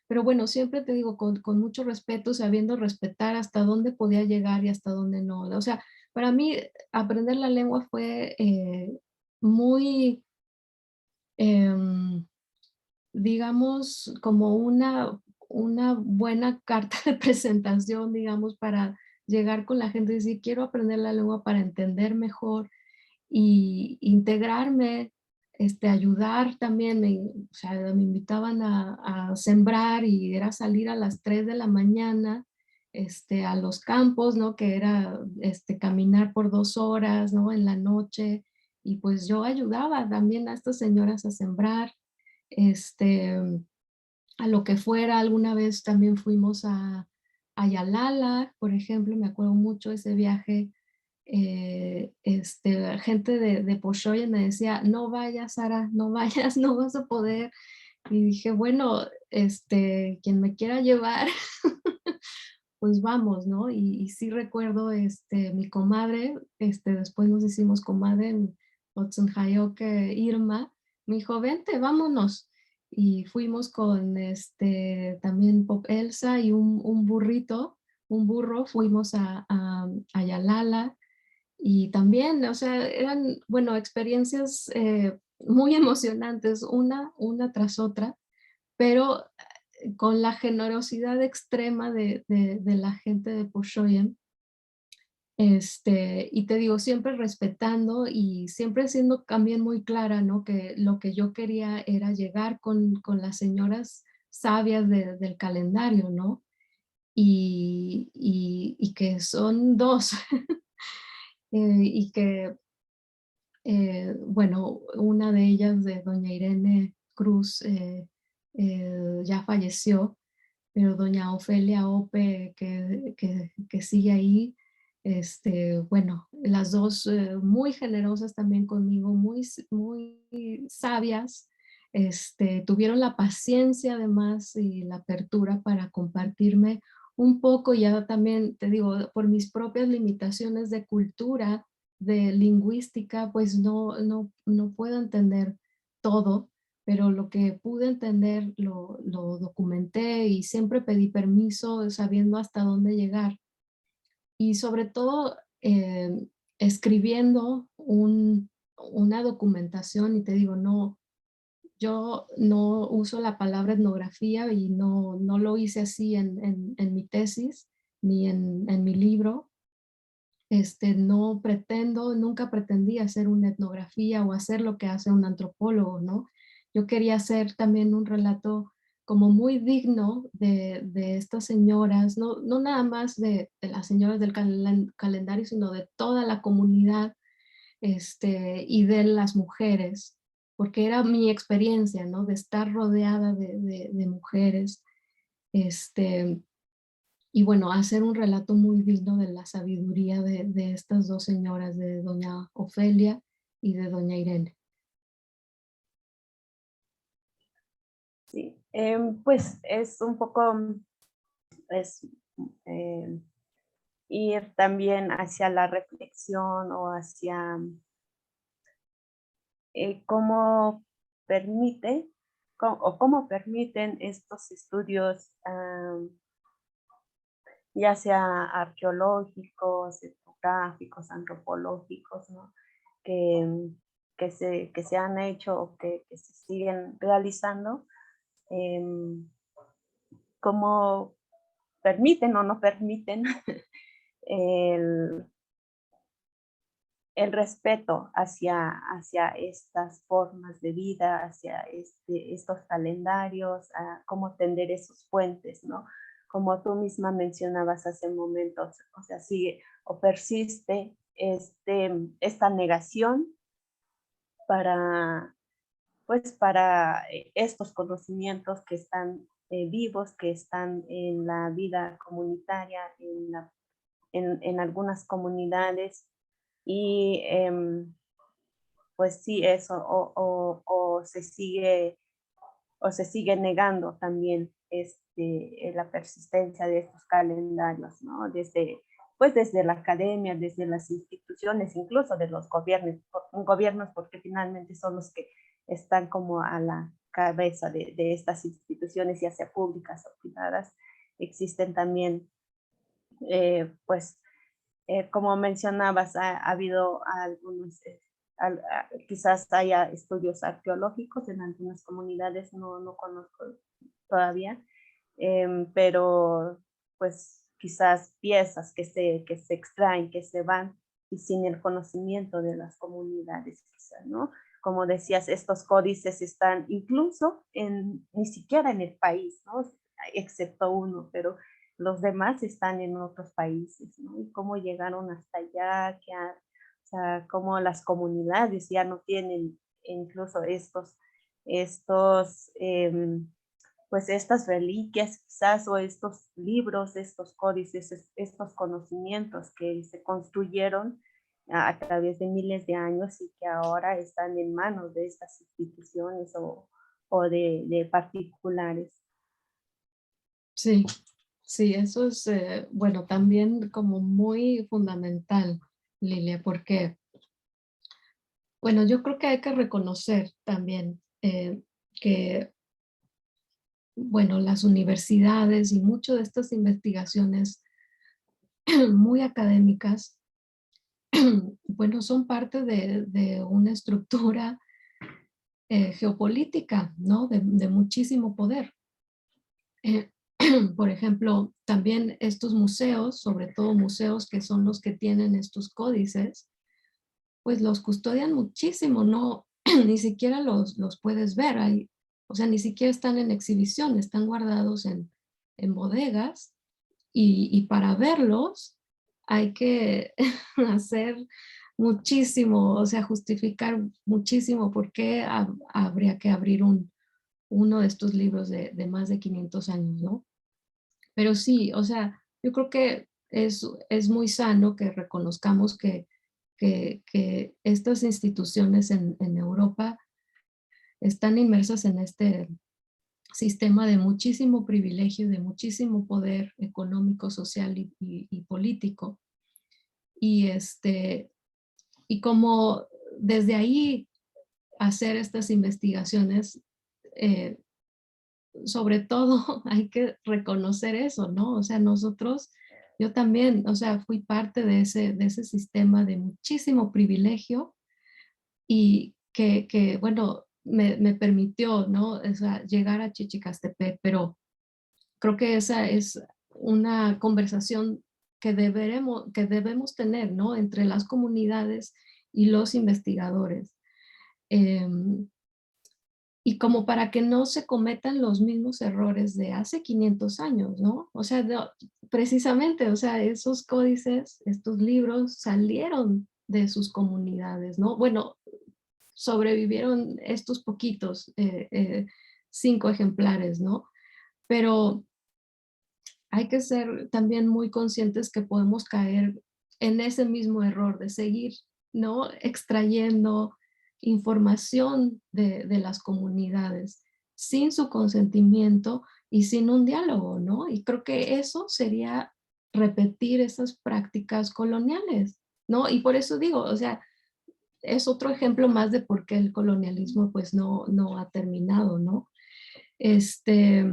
Speaker 4: Pero bueno, siempre te digo, con mucho respeto, sabiendo respetar hasta dónde podía llegar y hasta dónde no. O sea, para mí aprender la lengua fue muy, em, digamos, como una buena carta de presentación, digamos, para llegar con la gente y decir, quiero aprender la lengua para entender mejor y integrarme, ayudar también, o sea, me invitaban a sembrar y era salir a las 3 de la mañana, a los campos, ¿no? Que era, caminar por 2 horas, ¿no? En la noche, y pues yo ayudaba también a estas señoras a sembrar, este, a lo que fuera. Alguna vez también fuimos a Yalala, por ejemplo, me acuerdo mucho ese viaje. Gente de Poshoya me decía, no vayas, Sara, no vayas, no vas a poder. Y dije, bueno, quien me quiera llevar, pues vamos, ¿no? Y sí recuerdo, mi comadre, después nos hicimos comadre en Otsunhayoke, Irma, me dijo, vente, vámonos. Y fuimos con, también Pop Elsa y un burrito, un burro, fuimos a Yalala, y también, o sea, eran, bueno, experiencias muy emocionantes, una tras otra, pero con la generosidad extrema de la gente de Poshoyen. Y te digo, siempre respetando y siempre siendo también muy clara, ¿no? Que lo que yo quería era llegar con las señoras sabias del calendario, ¿no? Y que son dos, y que bueno, una de ellas, de doña Irene Cruz, ya falleció, pero doña Ofelia Ope, que sigue ahí, bueno, las dos muy generosas también conmigo, muy, muy sabias, tuvieron la paciencia además y la apertura para compartirme un poco, ya también te digo, por mis propias limitaciones de cultura, de lingüística, pues no puedo entender todo, pero lo que pude entender lo documenté y siempre pedí permiso sabiendo hasta dónde llegar. Y sobre todo escribiendo una documentación, y te digo, yo no uso la palabra etnografía y no lo hice así en mi tesis ni en mi libro. No pretendo, nunca pretendí hacer una etnografía o hacer lo que hace un antropólogo, ¿no? Yo quería hacer también un relato como muy digno de estas señoras, no nada más de las señoras del calendario, sino de toda la comunidad y de las mujeres, porque era mi experiencia, ¿no? De estar rodeada de mujeres, este, y bueno, hacer un relato muy digno de la sabiduría de estas dos señoras, de doña Ofelia y de doña Irene.
Speaker 3: Sí, pues es un poco, es, ir también hacia la reflexión o hacia cómo permite o cómo permiten estos estudios, ya sea arqueológicos, etnográficos, antropológicos, ¿no? que se han hecho o que se siguen realizando, cómo permiten o no permiten el, el respeto hacia estas formas de vida, hacia estos calendarios, a cómo tender esos puentes, ¿no? Como tú misma mencionabas hace momentos, o sea, sigue o persiste esta negación para, pues, para estos conocimientos que están vivos, que están en la vida comunitaria, en algunas comunidades. Y pues sí, eso, o se sigue negando también la persistencia de estos calendarios, ¿no? Pues desde la academia, desde las instituciones, incluso de los gobiernos, porque finalmente son los que están como a la cabeza de estas instituciones, ya sea públicas o privadas. Existen también, pues, como mencionabas, ha habido algunos, quizás haya estudios arqueológicos en algunas comunidades, no conozco todavía, pero pues quizás piezas que se extraen, que se van y sin el conocimiento de las comunidades, quizás, ¿no? Como decías, estos códices están incluso ni siquiera en el país, ¿no? Excepto uno, pero los demás están en otros países, ¿no? Y cómo llegaron hasta allá, o sea, cómo las comunidades ya no tienen incluso pues estas reliquias quizás, o estos libros, estos códices, estos conocimientos que se construyeron a través de miles de años y que ahora están en manos de estas instituciones o de particulares.
Speaker 4: Sí, sí, eso es, bueno, también como muy fundamental, Lilia, porque, bueno, yo creo que hay que reconocer también que, bueno, las universidades y mucho de estas investigaciones muy académicas, bueno, son parte de una estructura geopolítica, ¿no? De muchísimo poder. Por ejemplo, también estos museos, sobre todo museos que son los que tienen estos códices, pues los custodian muchísimo, no, ni siquiera los puedes ver ahí, o sea, ni siquiera están en exhibición, están guardados en bodegas y para verlos hay que hacer muchísimo, o sea, justificar muchísimo por qué habría que abrir uno de estos libros de más de 500 años, ¿no? Pero sí, o sea, yo creo que es muy sano que reconozcamos que estas instituciones en Europa están inmersas en este sistema de muchísimo privilegio, de muchísimo poder económico, social y político. Y como desde ahí hacer estas investigaciones, sobre todo hay que reconocer eso, ¿no? O sea, nosotros, yo también, o sea, fui parte de ese sistema de muchísimo privilegio y que bueno, me permitió, ¿no? O sea, llegar a Chichicastepec, pero creo que esa es una conversación que debemos tener, ¿no? Entre las comunidades y los investigadores. Em, y como para que no se cometan los mismos errores de hace 500 años, ¿no? O sea, precisamente, o sea, esos códices, estos libros salieron de sus comunidades, ¿no? Bueno, sobrevivieron estos poquitos, 5 ejemplares, ¿no? Pero hay que ser también muy conscientes que podemos caer en ese mismo error de seguir, ¿no? Extrayendo información de las comunidades sin su consentimiento y sin un diálogo, ¿no? Y creo que eso sería repetir esas prácticas coloniales, ¿no? Y por eso digo, o sea, es otro ejemplo más de por qué el colonialismo pues no ha terminado, ¿no? Este,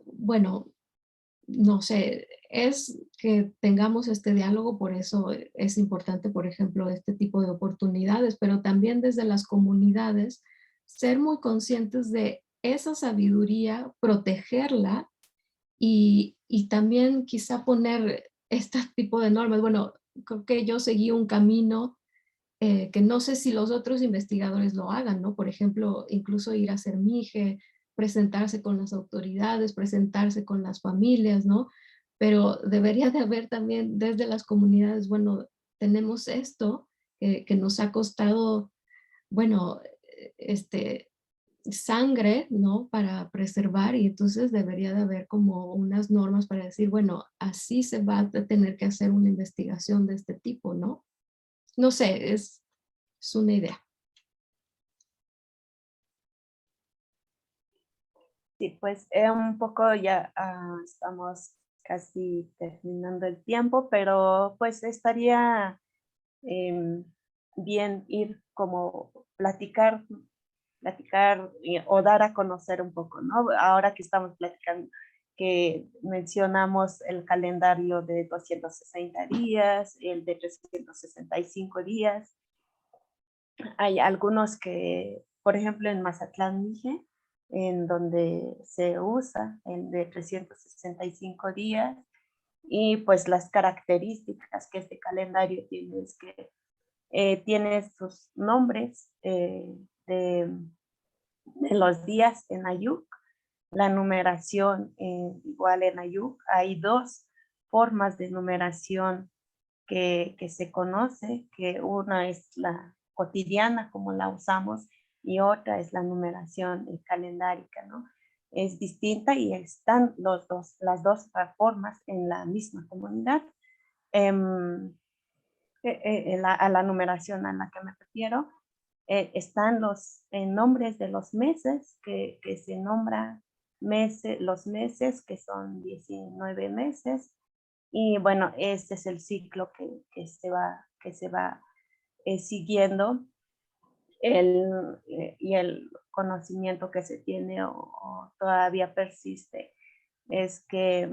Speaker 4: bueno, no sé, es que tengamos este diálogo, por eso es importante, por ejemplo, este tipo de oportunidades, pero también desde las comunidades, ser muy conscientes de esa sabiduría, protegerla y también quizá poner este tipo de normas. Bueno, creo que yo seguí un camino que no sé si los otros investigadores lo hagan, ¿no? Por ejemplo, incluso ir a hacer mije, presentarse con las autoridades, presentarse con las familias, ¿no? Pero debería de haber también desde las comunidades, bueno, tenemos esto que nos ha costado, bueno, sangre, ¿no? Para preservar y entonces debería de haber como unas normas para decir, bueno, así se va a tener que hacer una investigación de este tipo, ¿no? No sé, es una idea.
Speaker 3: Sí, pues un poco ya estamos casi terminando el tiempo, pero pues estaría em, bien ir como platicar o dar a conocer un poco, ¿no? Ahora que estamos platicando, que mencionamos el calendario de 260 días, el de 365 días. Hay algunos que, por ejemplo, en Mazatlán, Mije, en donde se usa el de 365 días, y pues las características que este calendario tiene es que tiene sus nombres de los días en Ayuk, la numeración igual en Ayuk. Hay dos formas de numeración que se conoce, que una es la cotidiana como la usamos y otra es la numeración calendárica, ¿no? Es distinta y están las dos formas en la misma comunidad. A la numeración a la que me refiero, están los nombres de los meses, que se nombra los meses, que son 19 meses, y bueno, este es el ciclo que se va siguiendo, y el conocimiento que se tiene o todavía persiste es que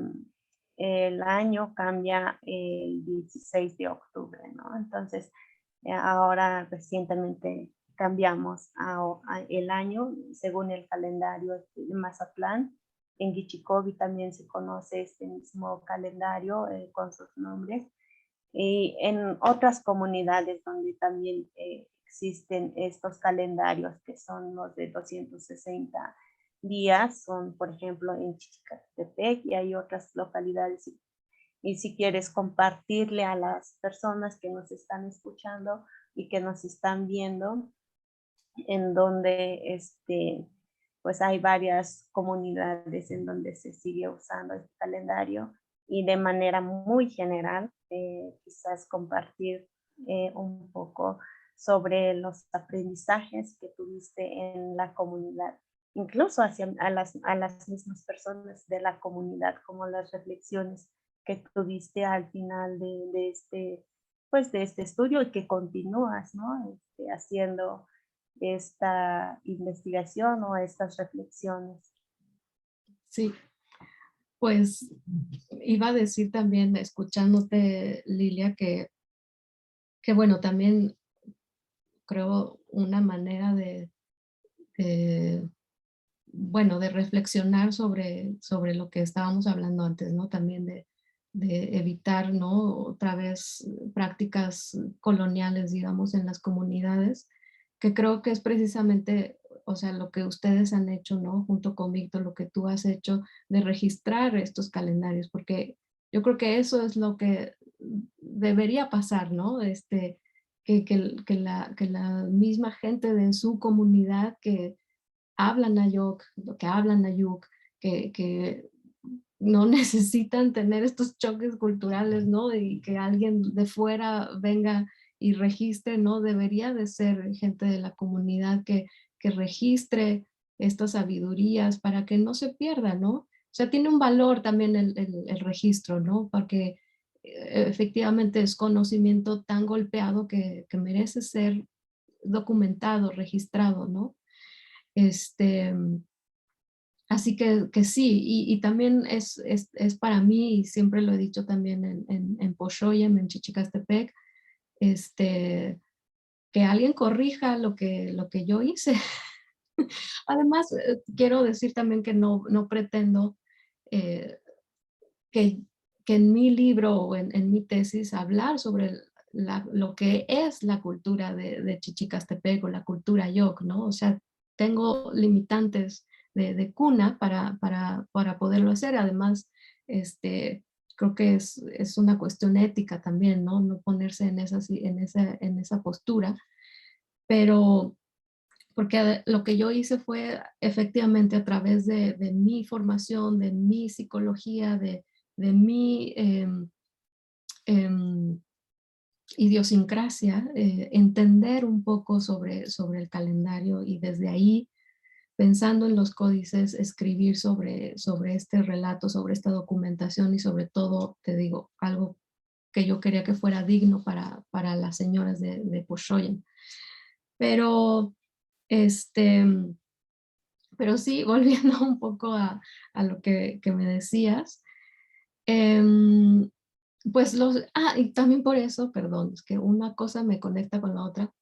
Speaker 3: el año cambia el 16 de octubre, ¿no? Entonces, ahora recientemente cambiamos el año según el calendario de Mazatlán. En Guichicobi también se conoce este mismo calendario con sus nombres. Y en otras comunidades donde también existen estos calendarios que son los de 260 días, son por ejemplo en Chichicastepec y hay otras localidades. Y si quieres compartirle a las personas que nos están escuchando y que nos están viendo, en donde pues hay varias comunidades en donde se sigue usando este calendario, y de manera muy general, quizás compartir un poco sobre los aprendizajes que tuviste en la comunidad, incluso hacia a las mismas personas de la comunidad, como las reflexiones que tuviste al final de este, pues de este estudio y que continúas, ¿no? Haciendo esta investigación o estas reflexiones.
Speaker 4: Sí, pues iba a decir también, escuchándote, Lilia, que bueno, también creo una manera bueno, de reflexionar sobre lo que estábamos hablando antes, ¿no? También de evitar, ¿no? Otra vez prácticas coloniales, digamos, en las comunidades, que creo que es precisamente, o sea, lo que ustedes han hecho, ¿no? Junto con Víctor, lo que tú has hecho de registrar estos calendarios, porque yo creo que eso es lo que debería pasar, ¿no? Que la misma gente de su comunidad que hablan Ayuk, que hablan Ayuk, que no necesitan tener estos choques culturales, ¿no? Y que alguien de fuera venga y registre, ¿no? Debería de ser gente de la comunidad que registre estas sabidurías para que no se pierda, ¿no? O sea, tiene un valor también el registro, ¿no? Porque efectivamente es conocimiento tan golpeado que merece ser documentado, registrado, ¿no? Este, Así que sí, y también es para mí, y siempre lo he dicho también en Poshoyem, en Chichicastepec, que alguien corrija lo que yo hice. Además, quiero decir también que no pretendo eh, que, que en mi libro o en mi tesis hablar sobre lo que es la cultura de Chichicastepec o la cultura Yok, ¿no? O sea, tengo limitantes de cuna para poderlo hacer. Además, creo que es una cuestión ética también, ¿no? No ponerse en esa postura, pero porque lo que yo hice fue efectivamente a través de mi formación, de mi psicología, de mi em, idiosincrasia, entender un poco sobre el calendario y desde ahí, pensando en los códices, escribir sobre este relato, sobre esta documentación y sobre todo, te digo, algo que yo quería que fuera digno para las señoras de Poshoyen. Pero, este, pero sí, volviendo un poco a lo que me decías, em, pues y también por eso, perdón, es que una cosa me conecta con la otra.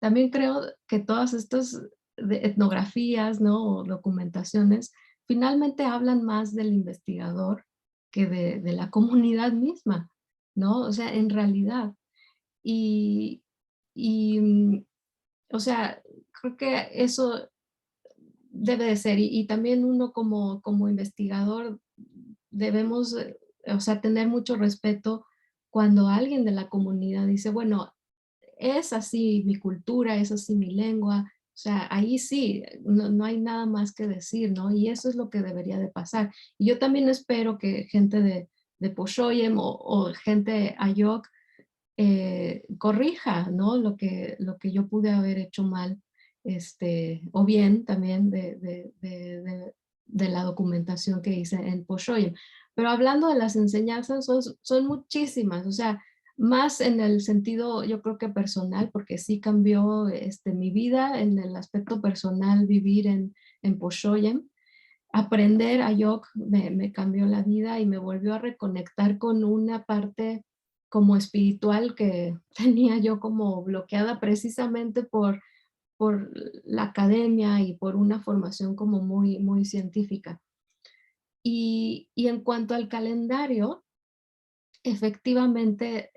Speaker 4: También creo que todas estas etnografías, ¿no? O documentaciones, finalmente hablan más del investigador que de la comunidad misma, ¿no? O sea, en realidad. Y, y, o sea, creo que eso debe de ser. Y también uno como investigador debemos, o sea, tener mucho respeto cuando alguien de la comunidad dice, bueno, es así mi cultura, es así mi lengua, o sea, ahí sí, no hay nada más que decir, ¿no? Y eso es lo que debería de pasar. Y yo también espero que gente de Poshoyem o gente Ayok corrija, ¿no? Lo que yo pude haber hecho mal, o bien también de la documentación que hice en Poshoyem. Pero hablando de las enseñanzas, son muchísimas, o sea, más en el sentido, yo creo que personal, porque sí cambió mi vida en el aspecto personal, vivir en Poshoyem. Aprender a Yok me cambió la vida y me volvió a reconectar con una parte como espiritual que tenía yo como bloqueada precisamente por la academia y por una formación como muy, muy científica. Y en cuanto al calendario, efectivamente,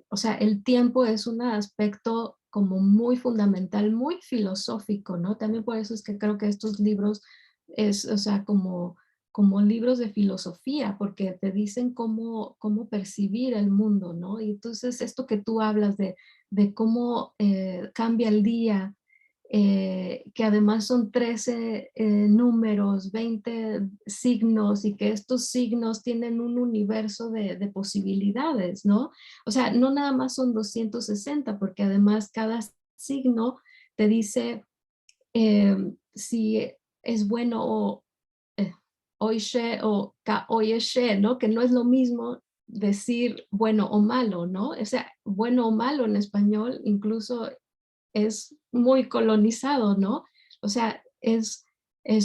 Speaker 4: o sea, el tiempo es un aspecto como muy fundamental, muy filosófico, ¿no? También por eso es que creo que estos libros o sea, como libros de filosofía, porque te dicen cómo percibir el mundo, ¿no? Y entonces esto que tú hablas de cómo cambia el día, que además son 13 números, 20 signos y que estos signos tienen un universo de posibilidades, ¿no? O sea, no nada más son 260 porque además cada signo te dice si es bueno o oishe o ka oyeshe, ¿no? Que no es lo mismo decir bueno o malo, ¿no? O sea, bueno o malo en español incluso es muy colonizado, ¿no? O sea, es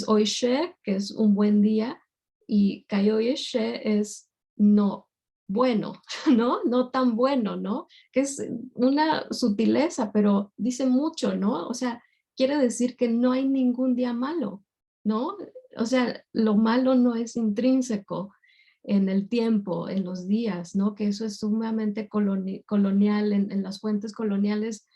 Speaker 4: oishe, que es un buen día, y kayoyeshe es no bueno, ¿no? No tan bueno, ¿no? Que es una sutileza, pero dice mucho, ¿no? O sea, quiere decir que no hay ningún día malo, ¿no? O sea, lo malo no es intrínseco en el tiempo, en los días, ¿no? Que eso es sumamente colonial, en las fuentes coloniales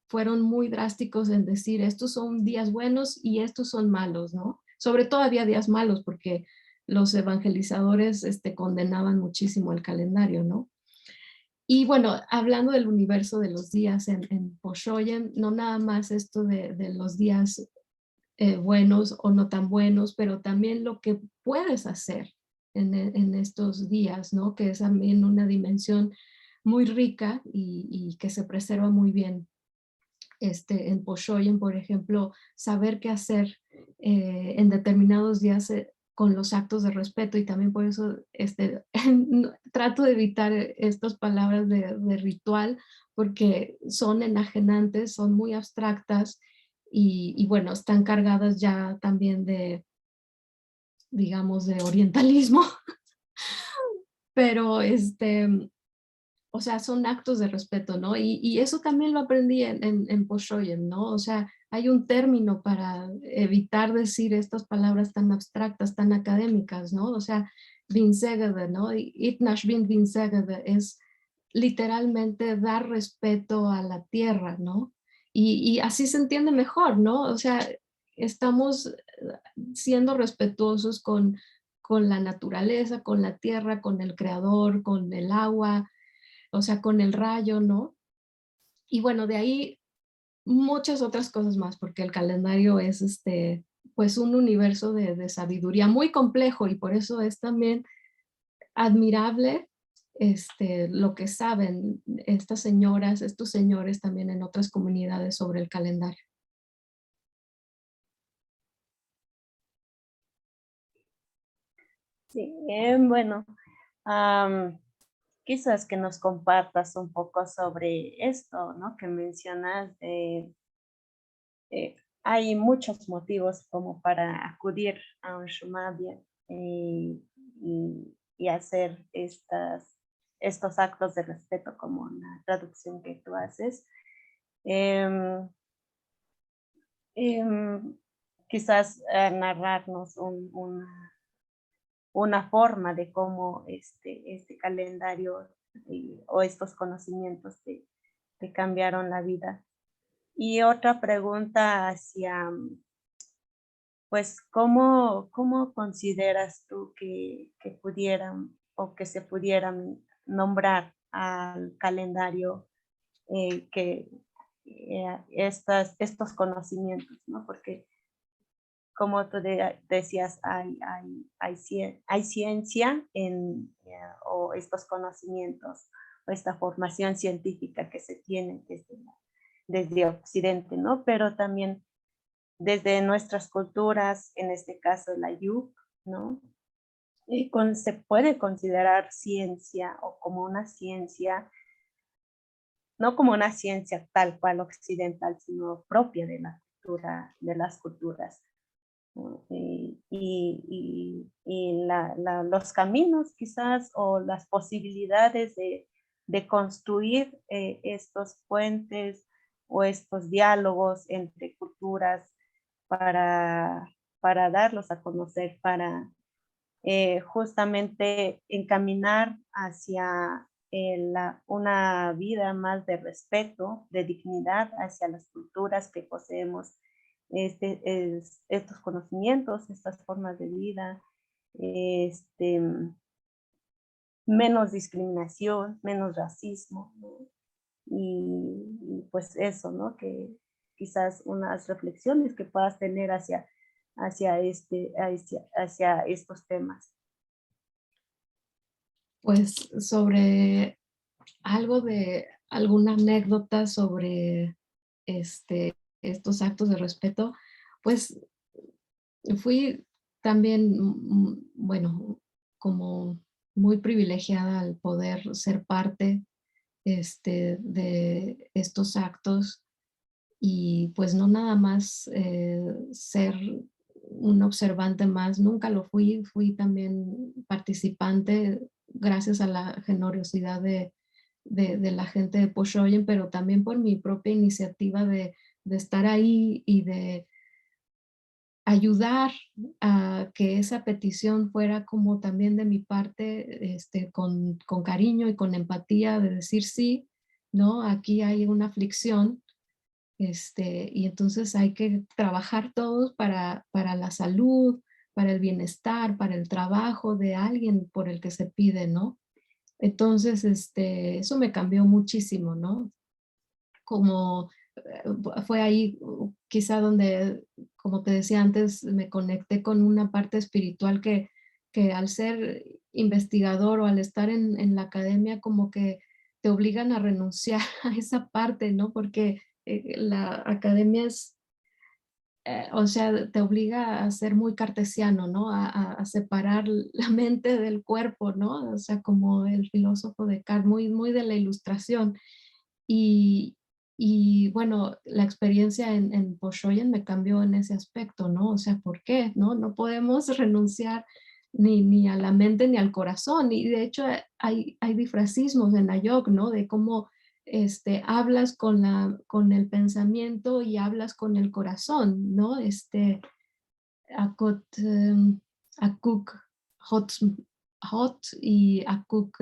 Speaker 4: fueron muy drásticos en decir estos son días buenos y estos son malos, ¿no? Sobre todo había días malos porque los evangelizadores condenaban muchísimo el calendario, ¿no? Y bueno, hablando del universo de los días en Poshoyen, no nada más esto de los días buenos o no tan buenos, pero también lo que puedes hacer en estos días, ¿no? Que es también una dimensión muy rica y que se preserva muy bien en Poshoyen, por ejemplo, saber qué hacer en determinados días con los actos de respeto y también por eso trato de evitar estas palabras de ritual porque son enajenantes, son muy abstractas y bueno, están cargadas ya también de, digamos, de orientalismo, pero o sea, son actos de respeto, ¿no? Y eso también lo aprendí en Poshoyen, ¿no? O sea, hay un término para evitar decir estas palabras tan abstractas, tan académicas, ¿no? O sea, vinsegede, ¿no? Itnash bin vinsegede es literalmente dar respeto a la tierra, ¿no? Y así se entiende mejor, ¿no? O sea, estamos siendo respetuosos con la naturaleza, con la tierra, con el creador, con el agua, o sea, con el rayo, ¿no? Y bueno, de ahí muchas otras cosas más, porque el calendario es pues un universo de sabiduría muy complejo y por eso es también admirable lo que saben estas señoras, estos señores también en otras comunidades sobre el calendario.
Speaker 3: Sí, bueno, am, quizás que nos compartas un poco sobre esto, ¿no? Que mencionas hay muchos motivos como para acudir a un Shumavia y hacer estos actos de respeto como la traducción que tú haces. Em, Quizás narrarnos una forma de cómo este calendario o estos conocimientos te cambiaron la vida. Y otra pregunta hacia, pues, ¿cómo consideras tú que pudieran o que se pudieran nombrar al calendario que estos conocimientos, ¿no? Porque como tú decías, hay ciencia o estos conocimientos o esta formación científica que se tiene desde Occidente, ¿no? Pero también desde nuestras culturas, en este caso la Yuk, ¿no? Se puede considerar ciencia o como una ciencia, no como una ciencia tal cual occidental, sino propia de la cultura, de las culturas. ¿No? Los caminos quizás o las posibilidades de construir estos puentes o estos diálogos entre culturas para, para darlos a conocer, para justamente encaminar hacia una vida más de respeto, de dignidad hacia las culturas que poseemos estos conocimientos, estas formas de vida, menos discriminación, menos racismo, ¿no? Y pues eso, ¿no? Que quizás unas reflexiones que puedas tener hacia estos temas.
Speaker 4: Pues sobre alguna anécdota sobre estos actos de respeto, pues fui también, bueno, como muy privilegiada al poder ser parte de estos actos y pues no nada más ser un observante más, nunca lo fui también participante gracias a la generosidad de la gente de Poshoyen, pero también por mi propia iniciativa de estar ahí y de ayudar a que esa petición fuera como también de mi parte, con cariño y con empatía, de decir sí, ¿no? Aquí hay una aflicción, y entonces hay que trabajar todos para la salud, para el bienestar, para el trabajo de alguien por el que se pide, ¿no? Entonces, eso me cambió muchísimo, ¿no? Como fue ahí quizá donde, como te decía antes, me conecté con una parte espiritual que al ser investigador o al estar en la academia como que te obligan a renunciar a esa parte, ¿no? Porque la academia es, o sea, te obliga a ser muy cartesiano, ¿no? A separar la mente del cuerpo, ¿no? O sea, como el filósofo Descartes, muy de la ilustración. Y, y bueno, la experiencia en Poshoyen me cambió en ese aspecto, ¿no? O sea, ¿por qué? ¿No? No podemos renunciar ni a la mente ni al corazón. Y de hecho hay difracismos en Ayok, ¿no? De cómo hablas con el pensamiento y hablas con el corazón, ¿no? Akot, Akuk, Hot, Hot y Akuk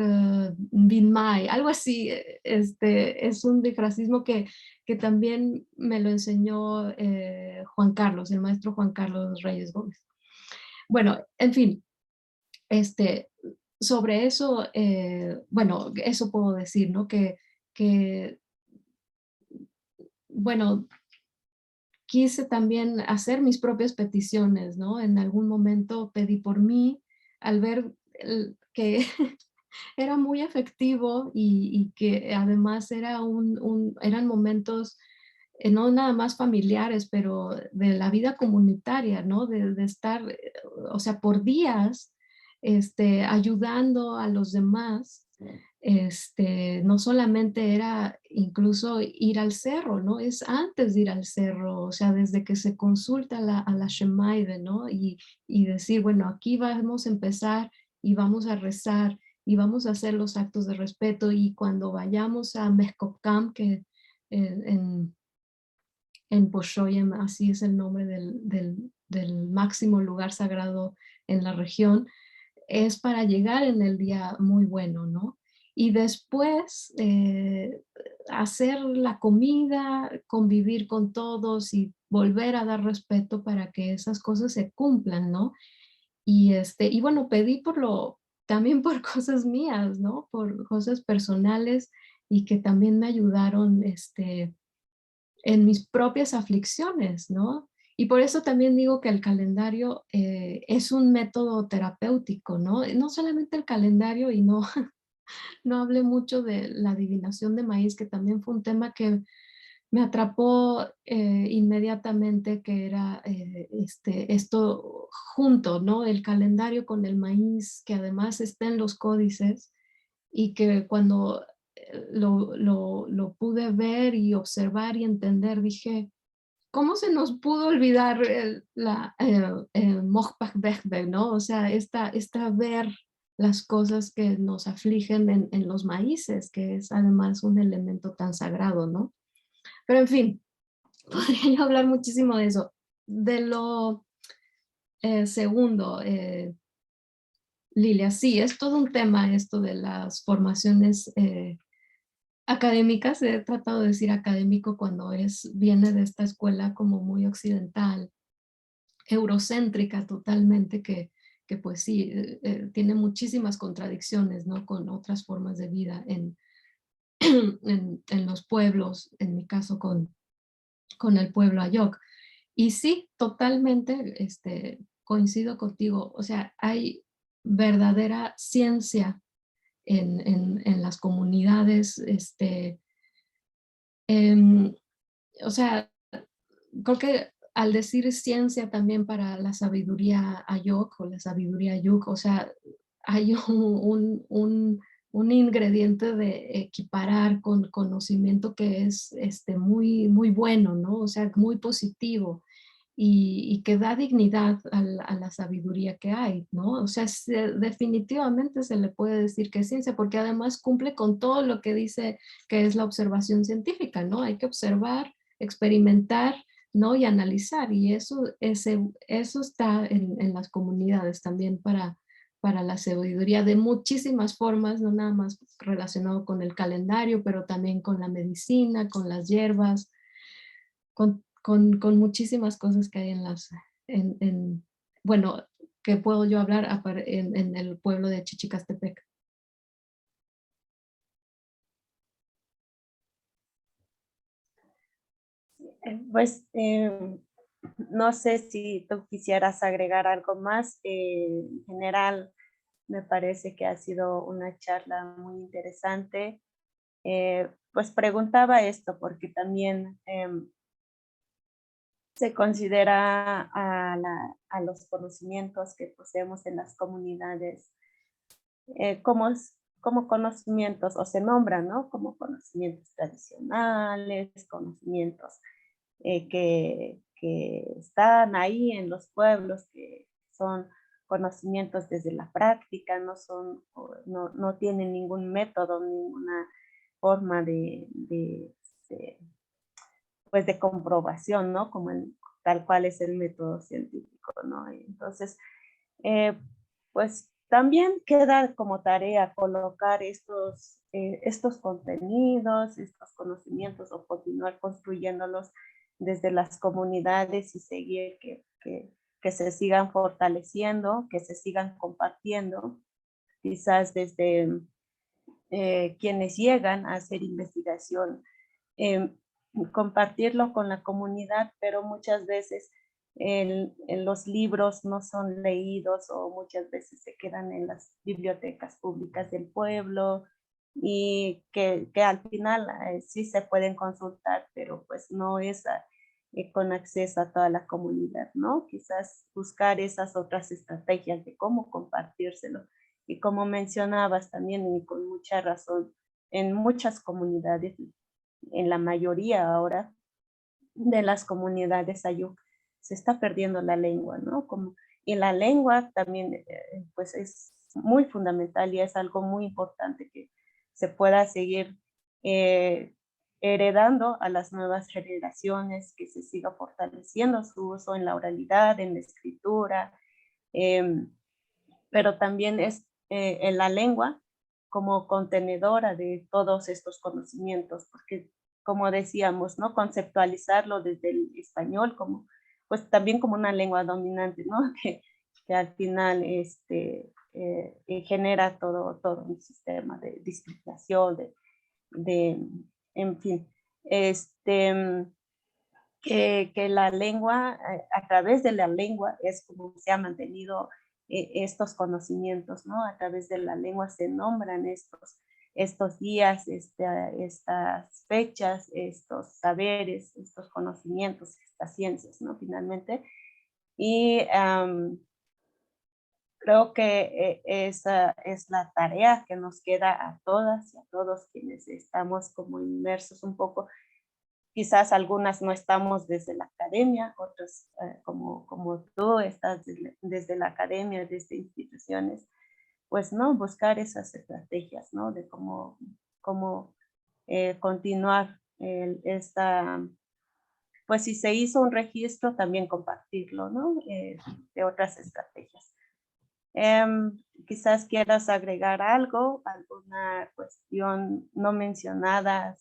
Speaker 4: Bin Mai, algo así. Es un difracismo que también me lo enseñó Juan Carlos, el maestro Juan Carlos Reyes Gómez. Bueno, en fin, sobre eso, bueno, eso puedo decir, ¿no? Que bueno, quise también hacer mis propias peticiones, ¿no? En algún momento pedí por mí al ver que era muy efectivo y que además eran momentos no nada más familiares, pero de la vida comunitaria, ¿no? De estar, o sea, por días, ayudando a los demás. No solamente era incluso ir al cerro, ¿no? Es antes de ir al cerro, o sea, desde que se consulta a la Shemaide, ¿no? Y decir, bueno, aquí vamos a empezar y vamos a rezar y vamos a hacer los actos de respeto y cuando vayamos a Mezcopcam, que en Poshoyem, así es el nombre del máximo lugar sagrado en la región, es para llegar en el día muy bueno, ¿no? Y después hacer la comida, convivir con todos y volver a dar respeto para que esas cosas se cumplan, ¿no? Y bueno, pedí también por cosas mías, ¿no? Por cosas personales y que también me ayudaron, en mis propias aflicciones, ¿no? Y por eso también digo que el calendario es un método terapéutico, ¿no? No solamente el calendario y no, no hablé mucho de la adivinación de maíz, que también fue un tema que me atrapó inmediatamente, que era esto junto, ¿no? El calendario con el maíz, que además está en los códices y que cuando lo pude ver y observar y entender, dije, ¿cómo se nos pudo olvidar Mokpak Bekbek, ¿no? O sea, esta ver las cosas que nos afligen en los maíces, que es además un elemento tan sagrado, ¿no? Pero en fin, podría yo hablar muchísimo de eso. De lo segundo, Lilia, sí, es todo un tema esto de las formaciones académicas. He tratado de decir académico cuando viene de esta escuela como muy occidental, eurocéntrica totalmente, que pues sí, tiene muchísimas contradicciones, ¿no? Con otras formas de vida en los pueblos, en mi caso con con el pueblo Ayok. Y sí, totalmente coincido contigo. O sea, hay verdadera ciencia en las comunidades. Em, o sea, creo que al decir ciencia también para la sabiduría Ayok o la sabiduría Ayuk, o sea, hay un ingrediente de equiparar con conocimiento que es muy, muy bueno, ¿no? O sea, muy positivo y que da dignidad a la sabiduría que hay, ¿no? O sea, definitivamente se le puede decir que es ciencia, porque además cumple con todo lo que dice que es la observación científica, ¿no? Hay que observar, experimentar, ¿no? Y analizar, y eso está en las comunidades también para la sabiduría de muchísimas formas, no nada más relacionado con el calendario, pero también con la medicina, con las hierbas, con muchísimas cosas que hay bueno, que puedo yo hablar en el pueblo de Chichicastepec.
Speaker 3: Pues no sé si tú quisieras agregar algo más. En general, me parece que ha sido una charla muy interesante. Pues preguntaba esto porque también se considera a los conocimientos que poseemos en las comunidades como conocimientos, o se nombran, ¿no? Como conocimientos tradicionales, conocimientos que están ahí en los pueblos, que son conocimientos desde la práctica, no tienen ningún método, ninguna forma pues de comprobación, ¿no? Tal cual es el método científico, ¿no? Entonces, eh, pues también queda como tarea colocar estos contenidos, estos conocimientos o continuar construyéndolos desde las comunidades y seguir que se sigan fortaleciendo, que se sigan compartiendo, quizás desde quienes llegan a hacer investigación, eh, compartirlo con la comunidad, pero muchas veces los libros no son leídos o muchas veces se quedan en las bibliotecas públicas del pueblo y que al final sí se pueden consultar, pero pues no es con acceso a toda la comunidad, ¿no? Quizás buscar esas otras estrategias de cómo compartírselo. Y como mencionabas también, y con mucha razón, en muchas comunidades, en la mayoría ahora de las comunidades ayuk, se está perdiendo la lengua, ¿no? Y la lengua también, pues es muy fundamental y es algo muy importante que se pueda seguir eh, heredando a las nuevas generaciones, que se siga fortaleciendo su uso en la oralidad, en la escritura, eh, pero también es en la lengua como contenedora de todos estos conocimientos, porque como decíamos, ¿no? Conceptualizarlo desde el español como, pues también como una lengua dominante, ¿no? Que al final genera todo un sistema de discriminación, en fin, que la lengua, a través de la lengua es como se ha mantenido estos conocimientos, ¿no? A través de la lengua se nombran estos días, estas fechas, estos saberes, estos conocimientos, estas ciencias, ¿no? Finalmente. Y creo que esa es la tarea que nos queda a todas y a todos quienes estamos como inmersos un poco. Quizás algunas no estamos desde la academia, otras como tú estás desde la academia, desde instituciones, pues no, buscar esas estrategias, ¿no? De cómo continuar pues si se hizo un registro, también compartirlo, ¿no? De otras estrategias. Quizás quieras agregar algo, alguna cuestión no mencionada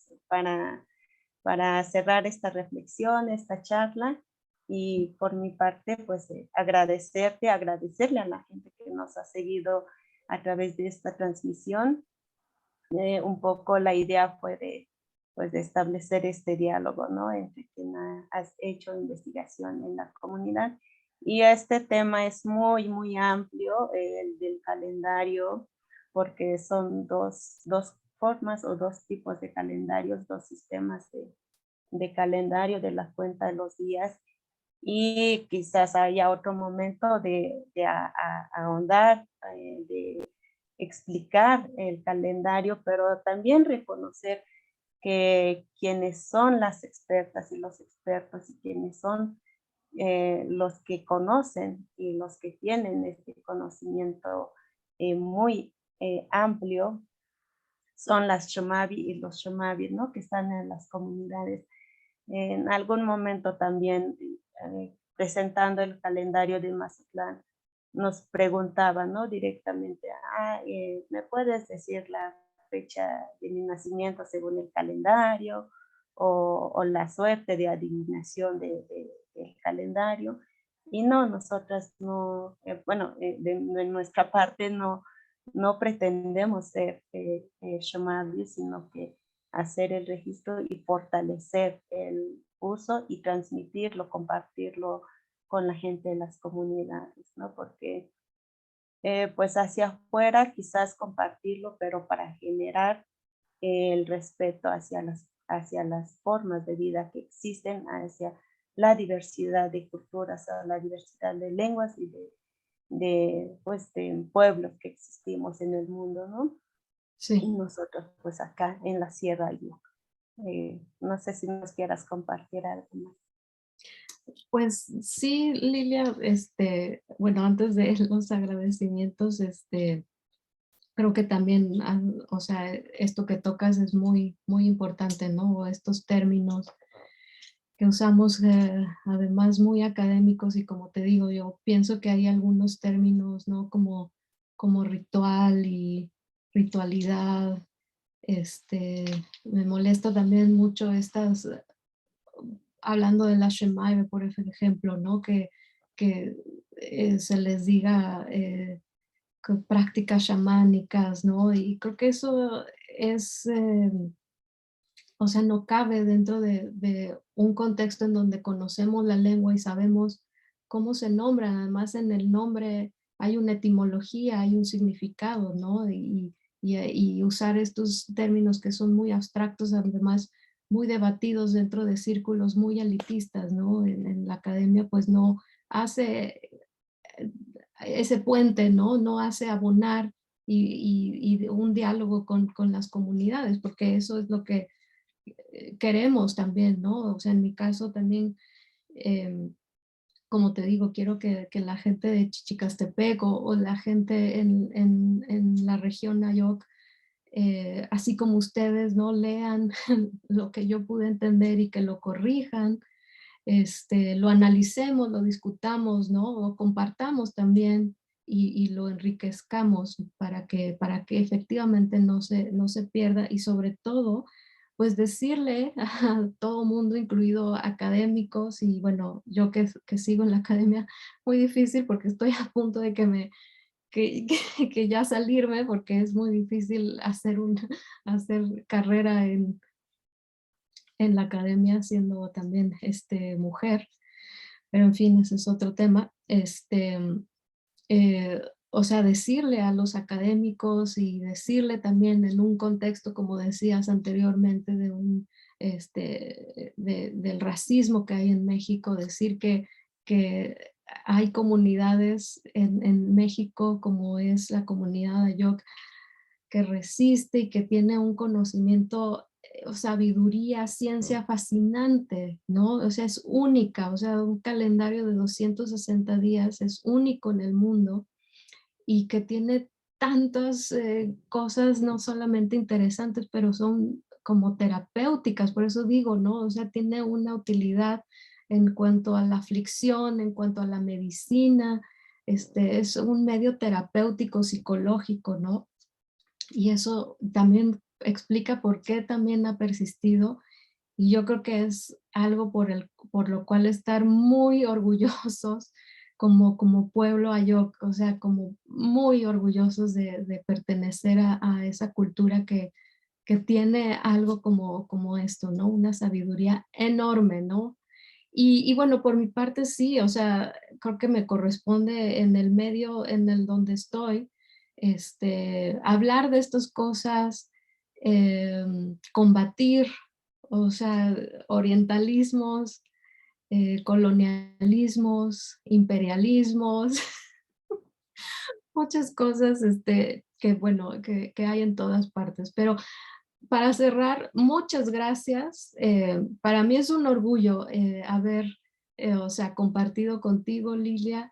Speaker 3: para cerrar esta reflexión, esta charla. Y por mi parte, pues agradecerle a la gente que nos ha seguido a través de esta transmisión. Un poco la idea fue pues de establecer este diálogo, ¿no? Entre quien has hecho investigación en la comunidad. Y este tema es muy, muy amplio, el del calendario, porque son dos formas o dos tipos de calendarios, dos sistemas de calendario de la cuenta de los días. Y quizás haya otro momento de ahondar, de explicar el calendario, pero también reconocer que quienes son las expertas y los expertos y quienes son los que conocen y los que tienen este conocimiento muy amplio son las Xomavi y los Xomavi, ¿no? Que están en las comunidades. En algún momento también presentando el calendario de Mazatlán, nos preguntaban, ¿no? Directamente, ¿me puedes decir la fecha de mi nacimiento según el calendario? O la suerte de adivinación del calendario. Y no, nosotras no, bueno, de nuestra parte no pretendemos ser Xomavi, sino que hacer el registro y fortalecer el uso y transmitirlo, compartirlo con la gente de las comunidades, ¿no? Porque pues hacia afuera quizás compartirlo, pero para generar el respeto hacia las formas de vida que existen, hacia la diversidad de culturas, a la diversidad de lenguas y pues, de pueblos que existimos en el mundo, ¿no? Y
Speaker 4: Sí.
Speaker 3: nosotros pues acá en la Sierra Yuc. No sé si nos quieras compartir algo más.
Speaker 4: Pues sí, Lilia, bueno, antes de los agradecimientos, creo que también, o sea, esto que tocas es muy, muy importante, ¿no? Estos términos que usamos, además muy académicos y como te digo, yo pienso que hay algunos términos, ¿no? Como ritual y ritualidad. Me molesta también mucho estas, hablando de la Shemaive, por ejemplo, ¿no? Que se les diga prácticas chamánicas, ¿no? Y creo que eso es, o sea, no cabe dentro de un contexto en donde conocemos la lengua y sabemos cómo se nombran. Además, en el nombre hay una etimología, hay un significado, ¿no? Y usar estos términos que son muy abstractos, además muy debatidos dentro de círculos muy elitistas, ¿no? En la academia, pues no hace ese puente, ¿no? No hace abonar y un diálogo con las comunidades, porque eso es lo que queremos también, ¿no? O sea, en mi caso también, como te digo, quiero que la gente de Chichicastepec o la gente en la región Ayoc, así como ustedes, ¿no? Lean lo que yo pude entender y que lo corrijan, lo analicemos, lo discutamos, ¿no? O compartamos también y lo enriquezcamos para que efectivamente no se pierda y sobre todo, pues decirle a todo mundo, incluido académicos y bueno, yo que sigo en la academia, muy difícil porque estoy a punto de que ya salirme porque es muy difícil hacer carrera en la academia siendo también mujer, pero en fin, ese es otro tema. O sea, decirle a los académicos y decirle también en un contexto, como decías anteriormente, del racismo que hay en México, decir que hay comunidades en México, como es la comunidad Ayoc, que resiste y que tiene un conocimiento o sabiduría, ciencia fascinante, ¿no? O sea, es única, o sea, un calendario de 260 días es único en el mundo y que tiene tantas cosas no solamente interesantes, pero son como terapéuticas, por eso digo, ¿no? O sea, tiene una utilidad en cuanto a la aflicción, en cuanto a la medicina, es un medio terapéutico, psicológico, ¿no? Y eso también explica por qué también ha persistido y yo creo que es algo por lo cual estar muy orgullosos como pueblo Ayoc, o sea, como muy orgullosos de pertenecer a esa cultura que que tiene algo como esto, ¿no? Una sabiduría enorme, ¿no? Y bueno, por mi parte sí, o sea, creo que me corresponde en el medio en el donde estoy, hablar de estas cosas, combatir, o sea, orientalismos, colonialismos, imperialismos, muchas cosas que, bueno, que hay en todas partes. Pero para cerrar, muchas gracias. Para mí es un orgullo haber, o sea, compartido contigo, Lilia.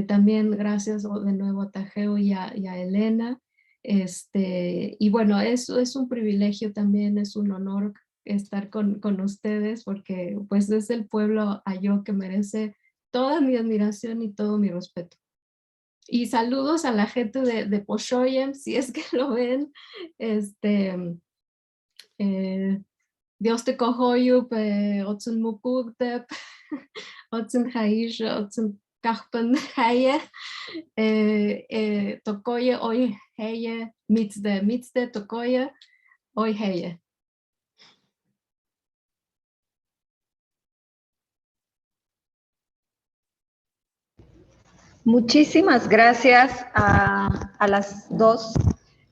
Speaker 4: También gracias de nuevo a Tajeo y a Elena. Y bueno, eso es un privilegio también, es un honor estar con ustedes porque pues es el pueblo Ayo que merece toda mi admiración y todo mi respeto. Y saludos a la gente de Poshoyem, si es que lo ven. Eh, Dios te cojoyup, otsun mukugtep, otsun haish, otsun kahpen haye, tokoye oy heye, mitzde tokoye oy heye.
Speaker 2: Muchísimas gracias a las dos.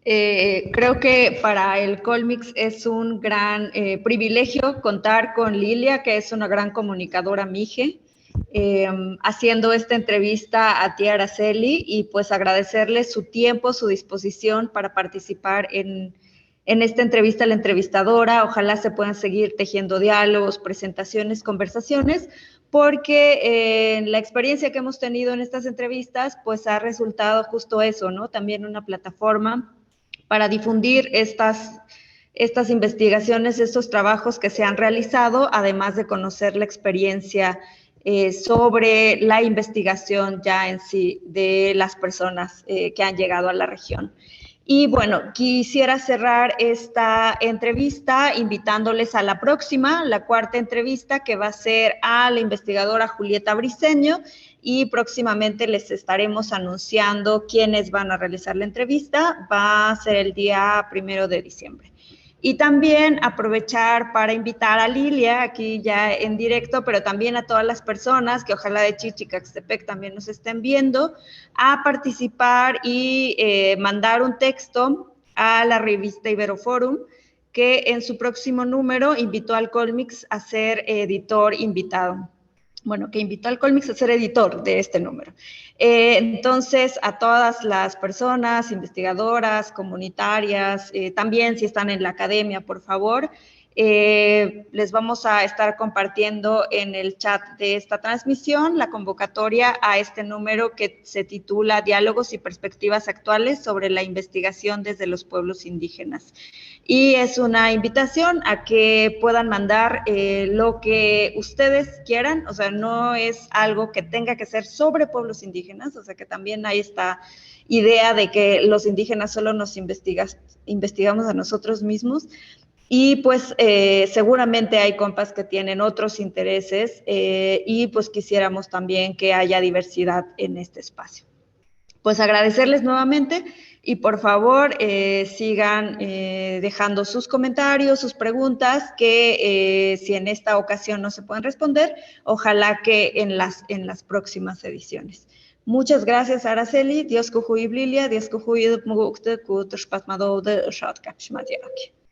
Speaker 2: Creo que para el Colmix es un gran privilegio contar con Lilia, que es una gran comunicadora mije, haciendo esta entrevista a tía Araceli y pues agradecerle su tiempo, su disposición para participar en esta entrevista a la entrevistadora. Ojalá se puedan seguir tejiendo diálogos, presentaciones, conversaciones, porque la experiencia que hemos tenido en estas entrevistas pues ha resultado justo eso, ¿no? También una plataforma para difundir estas investigaciones, estos trabajos que se han realizado, además de conocer la experiencia sobre la investigación ya en sí de las personas que han llegado a la región. Y bueno, quisiera cerrar esta entrevista invitándoles a la próxima, la cuarta entrevista, que va a ser a la investigadora Julieta Briceño, y próximamente les estaremos anunciando quiénes van a realizar la entrevista. Va a ser el día 1 de diciembre. Y también aprovechar para invitar a Lilia, aquí ya en directo, pero también a todas las personas que ojalá de Chichicaxtepec también nos estén viendo, a participar y mandar un texto a la revista Iberoforum, que en su próximo número invitó al Colmix a ser editor invitado. Bueno, que invitó al Colmix a ser editor de este número. Entonces, a todas las personas, investigadoras, comunitarias, también si están en la academia, por favor, les vamos a estar compartiendo en el chat de esta transmisión la convocatoria a este número que se titula Diálogos y Perspectivas Actuales sobre la Investigación desde los Pueblos Indígenas. Y es una invitación a que puedan mandar lo que ustedes quieran, o sea, no es algo que tenga que ser sobre pueblos indígenas, o sea, que también hay esta idea de que los indígenas solo nos investigamos a nosotros mismos. Y pues seguramente hay compas que tienen otros intereses y pues quisiéramos también que haya diversidad en este espacio. Pues agradecerles nuevamente y por favor sigan dejando sus comentarios, sus preguntas, que si en esta ocasión no se pueden responder, ojalá que en las próximas ediciones. Muchas gracias, Araceli. Dios kuhuy Lilia, Dios kuhuy mugukte kutushpatmado de shot kapshmatiaki.